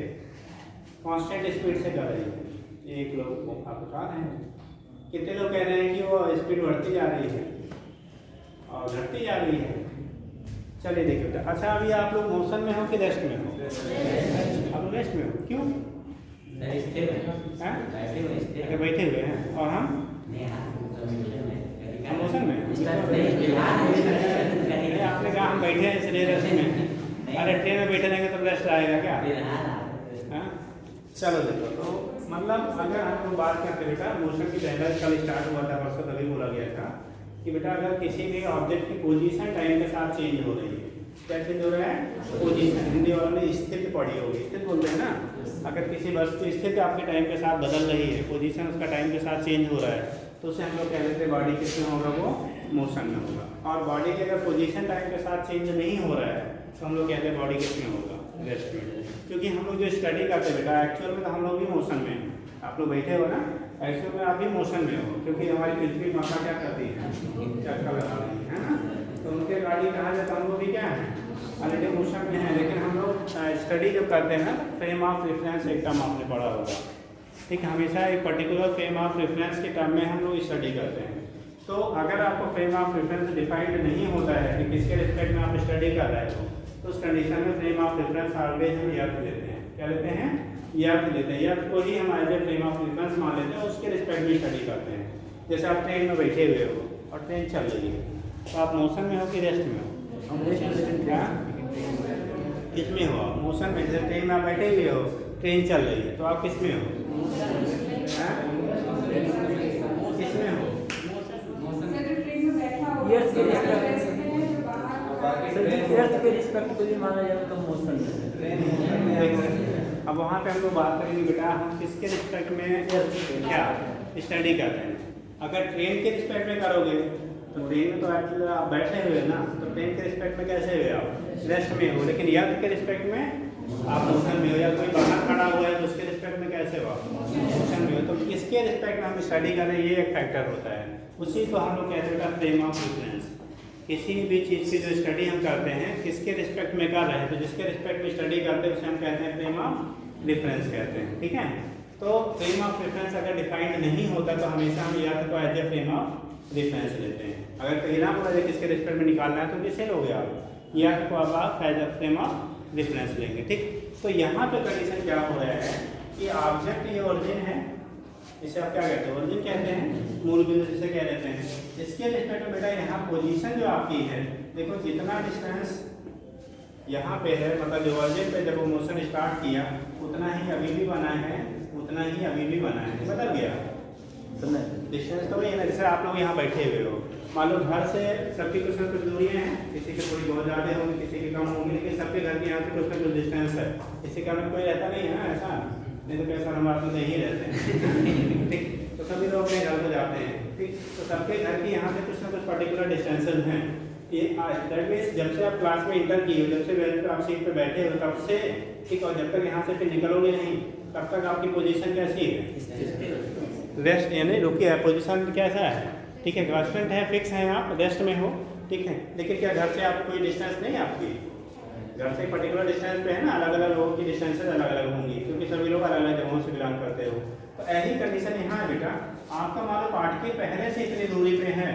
कांस्टेंट स्पीड से कर रही है, एक लोग आप उठा रहे हैं। कितने लोग कह रहे हैं कि वो स्पीड बढ़ती जा रही है और घटती जा रही है? चलिए देखिए बेटा, अच्छा अभी आप लोग मोशन में हो कि रेस्ट में हो? आप लोग रेस्ट में हो, क्यों? अच्छा बैठे हुए हैं, और हम मोशन में। आपने कहा हम बैठे हैं इसलिए रेस्ट में, अरे ट्रेन में बैठे रहेंगे तो रेस्ट आएगा क्या? हाँ चलो देखो, तो मतलब अगर हम लोग बात करते बेटा मोशन की, पहला कल स्टार्ट हुआ था, परसों तभी बोला गया था कि बेटा अगर किसी भी ऑब्जेक्ट की पोजीशन टाइम के साथ चेंज हो रही है, क्या चेंज हो रहा है? पोजीशन, हिंदी वालों ने स्थिति पढ़ी होगी, स्थिति बोलते हैं ना। अगर किसी वस्तु स्थिति आपके टाइम के साथ बदल रही है, पोजीशन उसका टाइम के साथ चेंज हो रहा है, तो उसे हम लोग कह देते हैं बॉडी किसमें होगा? वो मोशन में होगा। और बॉडी की अगर पोजीशन टाइम के साथ चेंज नहीं हो रहा है तो हम लोग कहते हैं बॉडी किसमें होगा? रेस्ट में। क्योंकि हम लोग जो स्टडी करते हैं बेटा, एक्चुअल में तो हम लोग भी मोशन में हैं, आप लोग बैठे हो ना, एक्चुअल में आप भी मोशन में हो, क्योंकि हमारी पृथ्वी माता क्या करती है? चक्कर लगा रही है ना, तो उनके गाड़ी कहा जाता है, हम लोग भी क्या है? ऑलरेडी मोशन में है। लेकिन हम लोग स्टडी जब करते हैं ना, फ्रेम ऑफ रेफरेंस एक टर्म आपने पढ़ा होगा, ठीक, हमेशा एक पर्टिकुलर फ्रेम ऑफ रेफरेंस के टर्म में हम लोग स्टडी करते हैं। तो अगर आपको फ्रेम ऑफ रेफरेंस डिफाइंड नहीं होता है कि किसके रिस्पेक्ट में आप स्टडी कर रहे हो, तो उस कंडीशन में फ्रेम ऑफ रेफरेंस ऑलवेज हम यर्थ लेते हैं। क्या लेते हैं? यर्थ लेते हैं। यर्थ को ही हम as a frame of reference मान लेते हैं, उसके रिस्पेक्ट में स्टडी करते हैं। जैसे आप ट्रेन में बैठे हुए हो और ट्रेन चल रही है, तो आप मोशन में हो कि रेस्ट में हो? क्या किसमें हो? मोशन में। जैसे ट्रेन में आप बैठे हुए हो, ट्रेन चल रही है, तो आप किस में हो? किसमें हो? के रिस्पेक्ट को भी माना जाए तो मोशन में। अब वहाँ पे हम लोग बात करेंगे बेटा हम किसके रिस्पेक्ट में क्या स्टडी कर रहे हैं। अगर ट्रेन के रिस्पेक्ट में करोगे तो ट्रेन में तो एक्चुअली आप बैठे हुए ना, तो ट्रेन के रिस्पेक्ट में कैसे हुए? आप रेस्ट में हो। लेकिन यर्थ के रिस्पेक्ट में आप मोशन में हो, या कोई बाहर खड़ा हुआ है तो उसके रिस्पेक्ट में कैसे हो? मोशन में हो। तो किसके रिस्पेक्ट में हम स्टडी कर रहे हैं, ये एक फैक्टर होता है। उसी को हम लोग कहते हैं बेटा फ्रेम ऑफ रेफरेंस। किसी भी चीज़ की जो स्टडी हम करते हैं किसके रिस्पेक्ट में कर रहे हैं, तो जिसके रिस्पेक्ट में स्टडी करते हैं उसे हम कहते हैं फ्रेम ऑफ रेफरेंस कहते हैं, ठीक है। तो फ्रेम ऑफ रेफरेंस अगर डिफाइंड नहीं होता तो हमेशा हम यर्थ को as a frame of reference लेते हैं। अगर कहीं बोला जाए किसके रिस्पेक्ट में निकालना है तो किसे लोगे आप? यर्थ को अब आप as a frame of reference लेंगे, ठीक। तो यहाँ पे कंडीशन क्या हो रहा है कि ऑब्जेक्ट ये ओरिजिन है, इसे आप क्या कहते हैं? ओरिजिन कहते हैं, मूल बिंदु जिसे कह देते हैं। इसके रिस्पेक्ट में बेटा यहाँ पोजीशन जो आपकी है, देखो जितना डिस्टेंस यहाँ पे है, मतलब जो ओरिजिन पे जब वो मोशन स्टार्ट किया उतना ही अभी भी बना है, उतना ही अभी भी बना है, बदल गया डिस्टेंस तो वही है ना। जैसे आप लोग यहाँ बैठे हुए हो, मालूम घर से सबकी कुछ ना कुछ दूरियाँ हैं, किसी की थोड़ी बहुत ज़्यादा होंगी, किसी की कम होंगी, लेकिन सबके घर के यहाँ से कुछ ना कुछ डिस्टेंस है। इसी कारण कोई रहता नहीं है ना ऐसा, नहीं तो कैसा हम आप तो नहीं रहते हैं ठीक। तो सभी लोग अपने घर को जाते हैं ठीक। तो सबके घर की यहाँ से कुछ ना कुछ पर्टिकुलर डिस्टेंसेज हैं। ये दैट मीन्स जब से आप क्लास में इंटर किए हो, जब से बेंच पर आप सीट पे बैठे हो तब से ठीक, और जब तक यहाँ से फिर निकलोगे नहीं तब तक आपकी पोजीशन कैसी है, रेस्ट, यानी रुकी है, पोजीशन कैसा है ठीक है, कांस्टेंट है, फिक्स है, आप रेस्ट में हो ठीक है। लेकिन क्या घर से आप कोई डिस्टेंस नहीं है आपकी, घर से पर्टिकुलर डिस्टेंस पे है ना, अलग अलग लोगों की डिस्टेंसेज अलग अलग होंगी क्योंकि सभी लोग अलग अलग जगहों से बिलोंग करते हो। तो ऐसी कंडीशन यहाँ है बेटा, आपका मान लो पार्ट के पहले से इतनी दूरी पे है,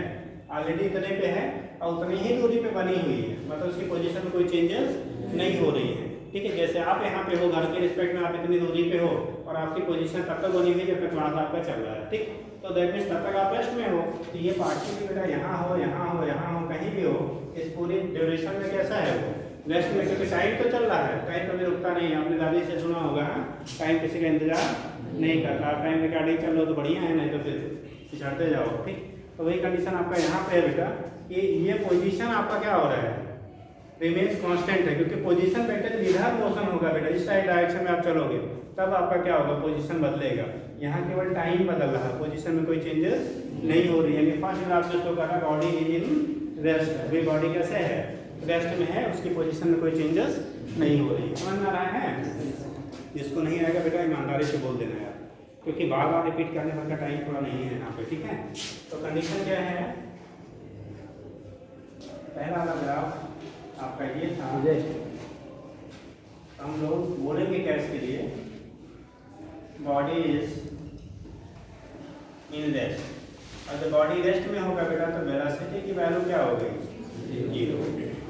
ऑलरेडी इतने पे है और उतनी ही दूरी पे बनी हुई है, मतलब उसकी पोजीशन में कोई चेंजेस नहीं हो रही है ठीक है। जैसे आप यहाँ पे हो, घर के रिस्पेक्ट में आप इतनी दूरी पे हो और आपकी पोजीशन तब तक बनी हुई जब तक क्लास आपका चल रहा है ठीक। तो दैट मीन्स तब तक आप रेस्ट में हो, तो ये पार्टी भी बेटा यहाँ हो यहाँ हो यहाँ हो कहीं भी हो, इस पूरी ड्यूरेशन में कैसा है वो रेस्ट में, क्योंकि टाइम तो चल रहा है, टाइम कभी रुकता नहीं है। आपने दादी से सुना होगा टाइम किसी का इंतजार नहीं करता, टाइम रिकॉर्डिंग चल लो तो बढ़िया है, नहीं तो फिर पिछड़ते जाओ ठीक। तो वही कंडीशन आपका यहाँ पे है बेटा कि ये पोजीशन आपका क्या हो रहा है, रिमेन्स कांस्टेंट है, क्योंकि पोजीशन वेक्टर विदर मोशन होगा बेटा, इस टाइप डायरेक्शन में आप चलोगे तब आपका क्या होगा, पोजीशन बदलेगा। यहाँ केवल टाइम बदल रहा है, पोजीशन में कोई चेंजेस नहीं हो रही है। फर्स्ट ग्राफ जो शो कर रहा है बॉडी इज इन रेस्ट, अभी बॉडी कैसे है, रेस्ट में है, उसकी पोजीशन में कोई चेंजेस नहीं हो रही है। समझ में आ रहा है? जिसको नहीं आएगा बेटा ईमानदारी से बोल देना यार, क्योंकि बार बार रिपीट करने भर का टाइम थोड़ा नहीं है यहाँ पे ठीक है। तो कंडीशन क्या है, पहला वाला ग्राफ आपका ये था, हम लोग बोलेंगे क्या इसके लिए, बॉडी इज इन रेस्ट, और जब बॉडी रेस्ट में होगा बेटा तो वेलोसिटी की वैल्यू क्या हो गई, जीरो,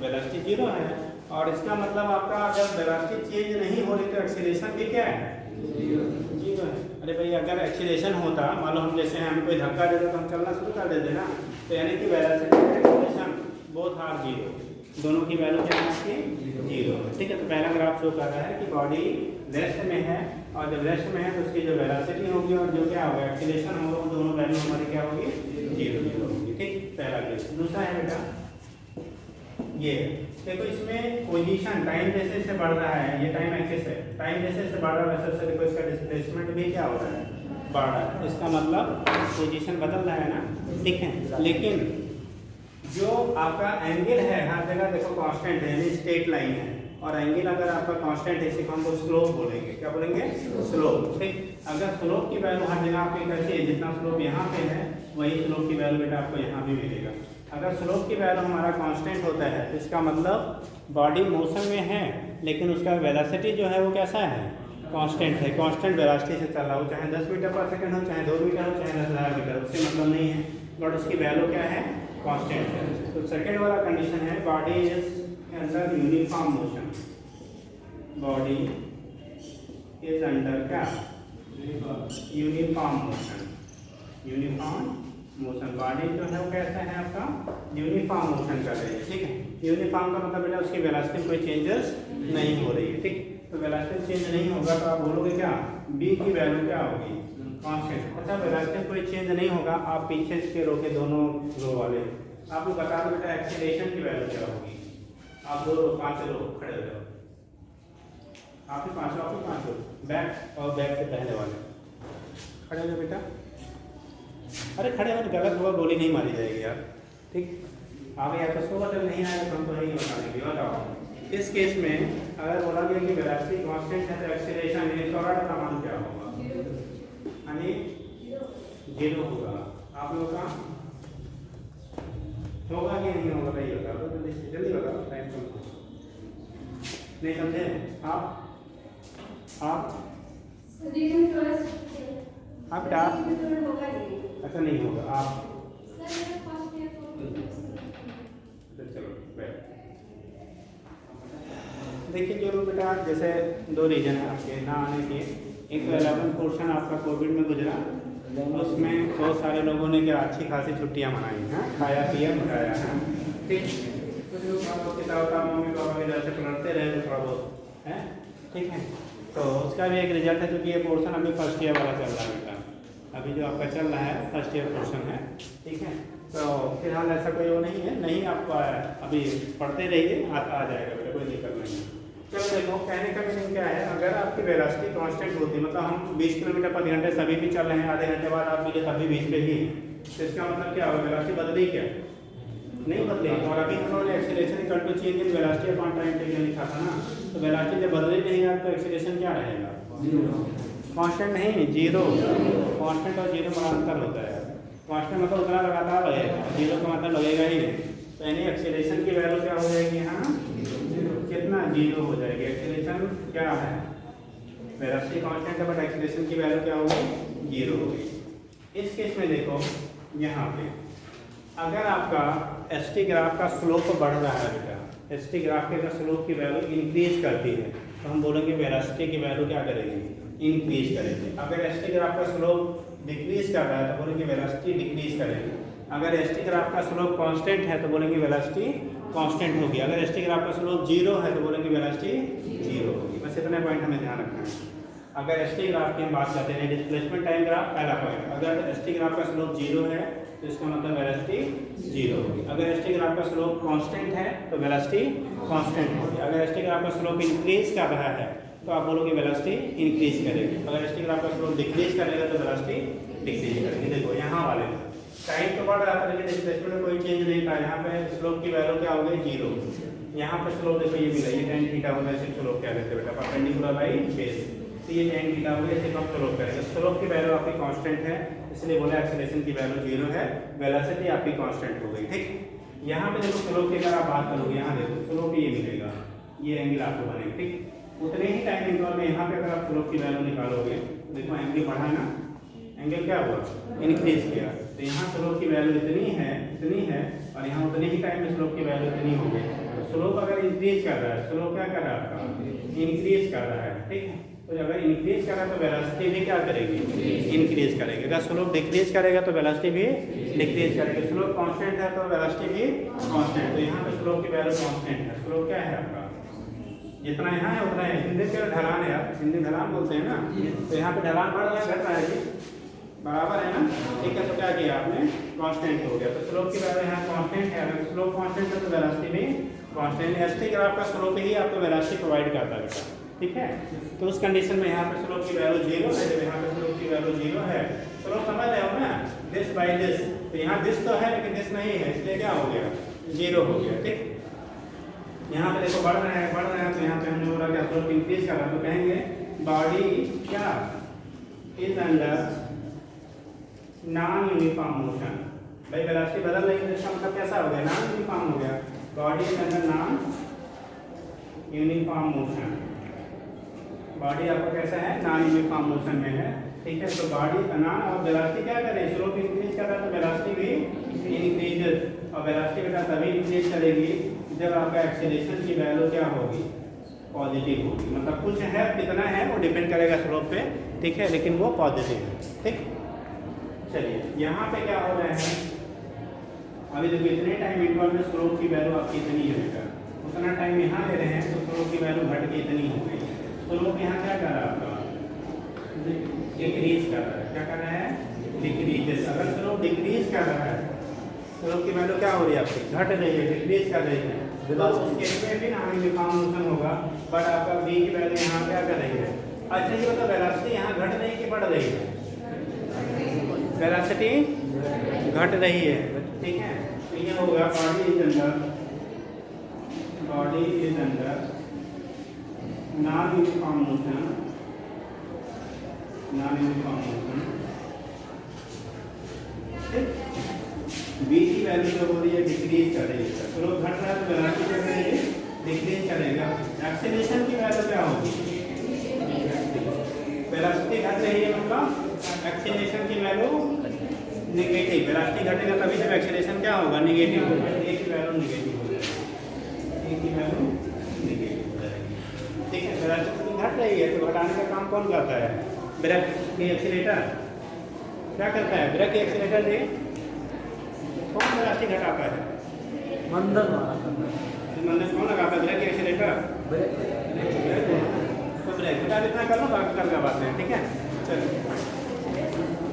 वेलोसिटी जीरो है। और इसका मतलब आपका अगर वेलोसिटी चेंज नहीं हो रही तो एक्सीलरेशन भी क्या है, जीरो है। अरे भाई अगर एक्सीलरेशन होता, मान लो हम जैसे हमें कोई धक्का देता तो हम चलना शुरू कर देते ना, तो यानी कि velocity acceleration both are zero, दोनों की वैल्यू क्या है, जीरो ठीक है। तो पहला ग्राफ शो कर रहा है कि बॉडी रेस्ट में है, और जब रेस्ट में है तो उसकी जो वेलोसिटी होगी और जो क्या होगा एक्सीलरेशन होगा, वो दोनों वैल्यू हमारी क्या होगी, जीरो जीरो होगी ठीक। पहला केस। दूसरा है बेटा ये देखो, इसमें पोजीशन टाइम जैसे जैसे बढ़ रहा है, ये टाइम एक्सिस है, टाइम जैसे जैसे बढ़ रहा है वैसे वैसे देखो इसका डिस्प्लेसमेंट भी क्या हो रहा है, बढ़ रहा है। इसका मतलब पोजीशन बदल रहा है ना ठीक है। लेकिन जो आपका एंगल है हर जगह देखो कांस्टेंट है, यानी स्ट्रेट लाइन है, और एंगल अगर आपका कांस्टेंट है इसी को हम लोग स्लोप बोलेंगे, क्या बोलेंगे, स्लोप ठीक। अगर स्लोप की वैल्यू हर जगह आपकी कैसी है, जितना स्लोप यहाँ पे है वही स्लोप की वैल्यू बेटा आपको यहाँ भी मिलेगा। अगर स्लोप की वैल्यू हमारा कांस्टेंट होता है तो इसका मतलब बॉडी मोशन में है, लेकिन उसका वेलोसिटी जो है वो कैसा है, कांस्टेंट है, कांस्टेंट वेलोसिटी से चल रहा हो, चाहे 10 मीटर पर सेकंड हो, चाहे 2 मीटर हो, चाहे 10,000 मीटर, उससे मतलब नहीं है, बट उसकी वैल्यू क्या है, कांस्टेंट है। तो सेकंड वाला कंडीशन है body is under uniform motion, body is under क्या, uniform motion, uniform motion, body जो है वो कैसा है आपका, यूनिफॉर्म मोशन कर रही है ठीक है। यूनिफॉर्म का मतलब बेटा उसकी वेलोसिटी में कोई चेंजेस नहीं हो रही है ठीक। तो वेलोसिटी चेंज नहीं होगा तो आप बोलोगे क्या, बी की वैल्यू क्या होगी, कांस्टेंट। अच्छा वेलोसिटी कोई चेंज नहीं होगा, आप पीछे के रो के दोनों रो वाले आपको बता दो बेटा एक्सीलरेशन की वैल्यू क्या होगी। आप दो रो 5 रो खड़े हो जाओ, आप ही 5 रो, बैक और बैक से पहले वाले खड़े हो जाओ बेटा। अरे खड़े हो, गलत हुआ गोली नहीं मारी जाएगी यार ठीक। आप या तो सो बदल नहीं आएगा तो हम तो नहीं बता देंगे। बताओ इस केस में अगर बोला गया कि वेलोसिटी कांस्टेंट है तो एक्सीलरेशन यानी टॉर्ड का मान क्या होगा, यानी जीरो होगा। आप लोगों का होगा कि नहीं होगा नहीं होगा, तो जल्दी बताओ, टाइम कम नहीं समझे आप बेटा, अच्छा नहीं होगा आप, चलो देखिए जो लोग बेटा जैसे 2 रीजन है आपके ना आने के, एक 11 पोर्शन आपका कोविड में गुजरा, उसमें बहुत सारे लोगों ने क्या अच्छी खासी छुट्टियां मनाई हैं, खाया पिया मनाया है ठीक। तो जो किताब मम्मी पापा की तरह से पढ़ते रहे तो थोड़ा बहुत है ठीक है। तो उसका भी एक रिजल्ट है, क्योंकि ये पोर्शन अभी फर्स्ट ईयर वाला चल रहा है बेटा, अभी जो आपका चल रहा है फर्स्ट ईयर पोर्शन है ठीक है। तो फिलहाल ऐसा कोई वो नहीं है, नहीं आप अभी पढ़ते रहिए, आ जाएगा बेटा, कोई दिक्कत नहीं है। चलो देखो, कहने का मीनिंग क्या है, अगर आपकी वेलोसिटी कांस्टेंट होती है, मतलब हम 20 किलोमीटर प्रति घंटे सभी भी चल रहे हैं, आधे घंटे बाद आप मिले तभी 20 पे ही, तो इसका मतलब क्या होगा, वेलोसिटी बदली क्या, नहीं बदली। और अभी हम लोगों ने acceleration equal to change in velocity upon time taken लिखा था ना, तो वेलोसिटी जब बदली नहीं है तो एक्सीलरेशन क्या रहेगा, कांस्टेंट नहीं, जीरो। कांस्टेंट और जीरो में अंतर होता है, कांस्टेंट मतलब उतना लगातार रहेगा, जीरो का मतलब लगेगा ही नहीं। तो यानी एक्सीलरेशन की वैल्यू क्या हो जाएगी, यहाँ कितना, जीरो हो जाएगी। एक्सीलरेशन क्या है, वेलोसिटी कांस्टेंट है बट एक्सीलरेशन की वैल्यू क्या होगी, जीरो होगी। इस केस में देखो यहाँ पे अगर आपका एसटी ग्राफ का स्लोप बढ़ रहा है बेटा, एसटी ग्राफ के स्लोप की वैल्यू इंक्रीज करती है, तो हम बोलेंगे वेलोसिटी की वैल्यू क्या करेगी, इंक्रीज करेगी। अगर एसटी ग्राफ का स्लोप डिक्रीज कर रहा है तो बोलेंगे वेलोसिटी डिक्रीज करेगी। अगर एसटी ग्राफ का स्लोप कांस्टेंट है तो बोलेंगे वेलोसिटी कांस्टेंट होगी। अगर एसटी ग्राफ का स्लोप जीरो है तो बोलेंगे वेलोसिटी जीरो होगी। बस इतने पॉइंट हमें ध्यान रखना है। अगर एसटी ग्राफ की हम बात करते हैं, डिस्प्लेसमेंट टाइम ग्राफ पहला पॉइंट, अगर एसटी ग्राफ का स्लोप जीरो है तो इसका मतलब वेलोसिटी जीरो होगी। अगर एसटी ग्राफ का स्लोप कांस्टेंट है तो वेलोसिटी कांस्टेंट होगी। अगर एसटी ग्राफ का स्लोप इंक्रीज कर रहा है तो आप बोलोगे वेलोसिटी इंक्रीज करेगी। अगर एसटी ग्राफ का स्लोप डिक्रीज करेगा तो वेलोसिटी डिक्रीज करेगी। देखो यहाँ वाले टाइम तो बढ़ रहा था लेकिन डिस्प्लेसमेंट में कोई चेंज नहीं था। यहाँ पे स्लोप की वैल्यू क्या हो गई, जीरो। यहाँ पे स्लोप देखो ये मिला, ये tan थीटा होगा, इसे स्लोप क्या कहते हैं बेटा, परपेंडिकुलर बाई बेस। तो ये tan थीटा होगा, इसे हम स्लोप करेंगे। स्लोप की वैल्यू आपकी कांस्टेंट है, इसलिए बोला एक्सीलरेशन की वैल्यू जीरो है, वेलोसिटी आपकी कांस्टेंट हो गई। ठीक, यहाँ पे देखो स्लोप की अगर आप बात करोगे, यहाँ देखो स्लोप ये मिलेगा, ये एंगल आपको बनेगा। ठीक, उतने ही टाइम इंटरवल में यहाँ पे अगर आप स्लोप की वैल्यू निकालोगे, देखो एंगल बढ़ा ना, एंगल क्या हुआ, इंक्रीज किया। तो यहाँ स्लोप की वैल्यू इतनी है और यहाँ उतनी ही टाइम में स्लोप की वैल्यू इतनी हो गई। तो स्लोप अगर इंक्रीज कर रहा है, स्लोप क्या कर रहा है आपका, इंक्रीज कर रहा है। ठीक है, तो अगर इंक्रीज कर रहा है तो वेलोसिटी भी क्या करेगी, इंक्रीज करेगी। अगर स्लोप डिक्रीज करेगा तो वेलोसिटी भी डिक्रीज करेगी। स्लोप कांस्टेंट है तो वेलोसिटी भी कांस्टेंट। तो यहाँ पे स्लोप की वैल्यू कांस्टेंट है। स्लोप क्या है आपका, जितना यहाँ है उतना है। हिंदी से ढलान है, आप हिंदी ढलान बोलते हैं ना, तो यहाँ पे ढलान बढ़ रहा है घट रहा है जी, बराबर है ना। ठीक है, तो क्या किया आपने, कांस्टेंट हो गया। तो स्लोप की वैल्यू यहाँ कांस्टेंट है। अगर स्लोप कांस्टेंट है तो वेलोसिटी भी कांस्टेंट। एसटी ग्राफ का स्लोप ही आपको वेलोसिटी प्रोवाइड करता है बेटा। ठीक है, तो उस कंडीशन में यहाँ पे स्लोप की वैल्यू जीरो है, जब यहाँ पे स्लोप की वैल्यू जीरो है, स्लोप समझ रहे हो ना, दिस बाई दिस। तो यहाँ दिस तो है लेकिन दिस नहीं है, इसलिए क्या हो गया, जीरो हो गया। ठीक, यहाँ पे देखो बढ़ रहा है तो यहाँ पे हमने बोला क्या, स्लोप इंक्रीज कर रहा है, तो कहेंगे बॉडी क्या is under non uniform motion. भाई वेलोसिटी बदल रही है, इसका मतलब कैसा हो गया, नॉन यूनिफॉर्म हो गया। Body is under non uniform motion. Body आपका कैसा है, नॉन यूनिफॉर्म मोशन में है। ठीक है, तो बॉडी नॉन और वेलोसिटी क्या करें, स्लोप इंक्रीज कर रहा है तो वेलोसिटी भी इंक्रीज। और वेलोसिटी बेटा तभी इंक्रीज करेगी जब आपका एक्सीलरेशन की वैल्यू क्या होगी, पॉजिटिव होगी। मतलब कुछ है, कितना है वो डिपेंड करेगा स्लोप पे। ठीक है, लेकिन वो पॉजिटिव है। ठीक, चलिए यहाँ पे क्या हो रहा है, अभी देखो इतने टाइम इंटरवल में स्लोप की वैल्यू आपकी इतनी है बेटा, उतना टाइम यहाँ ले रहे हैं तो स्लोप की वैल्यू घट के इतनी हो गई। स्लोप यहाँ क्या कर रहा है आपका, डिक्रीज कर रहा है। क्या कर रहा है, डिक्रीज। अगर स्लोप डिक्रीज कर रहा है, स्लोप की वैल्यू क्या हो रही है आपकी, घट रही है, डिक्रीज कर रही है, तो उस केस में भी नॉन यूनिफॉर्म मोशन होगा। बट आपका v की वैल्यू यहाँ क्या कर रही है, अच्छा ये मतलब वेलोसिटी यहाँ घट रही कि बढ़ रही है, वेलोसिटी घट रही है। ठीक है, तो ये होगा body is under non uniform motion, v की वैल्यू जो हो रही है डिक्रीज कर रही है। स्लोप घट रहा है तो वेलोसिटी क्या करेगी, डिक्रीज करेगा। एक्सीलरेशन की वैल्यू क्या होगी, वेलोसिटी घट रही है मतलब एक्सीलरेशन की वैल्यू नेगेटिव। वेलोसिटी घटेगा तभी जब एक्सीलरेशन क्या होगा, नेगेटिव होगा। a की वैल्यू नेगेटिव हो जाएगी, a की वैल्यू नेगेटिव हो जाएगी। ठीक है, वेलोसिटी घट रही है तो घटाने का काम कौन करता है, ब्रेक की एक्सीलरेटर क्या करता है, ब्रेक की एक्सीलरेटर से कौन वेलोसिटी घटाता है, मंदन मंदन कौन लगाता है, ब्रेक की एक्सीलरेटर। तो ब्रेक बेटा इतना कर लो, बाकी कल का बात है। ठीक है, चलो।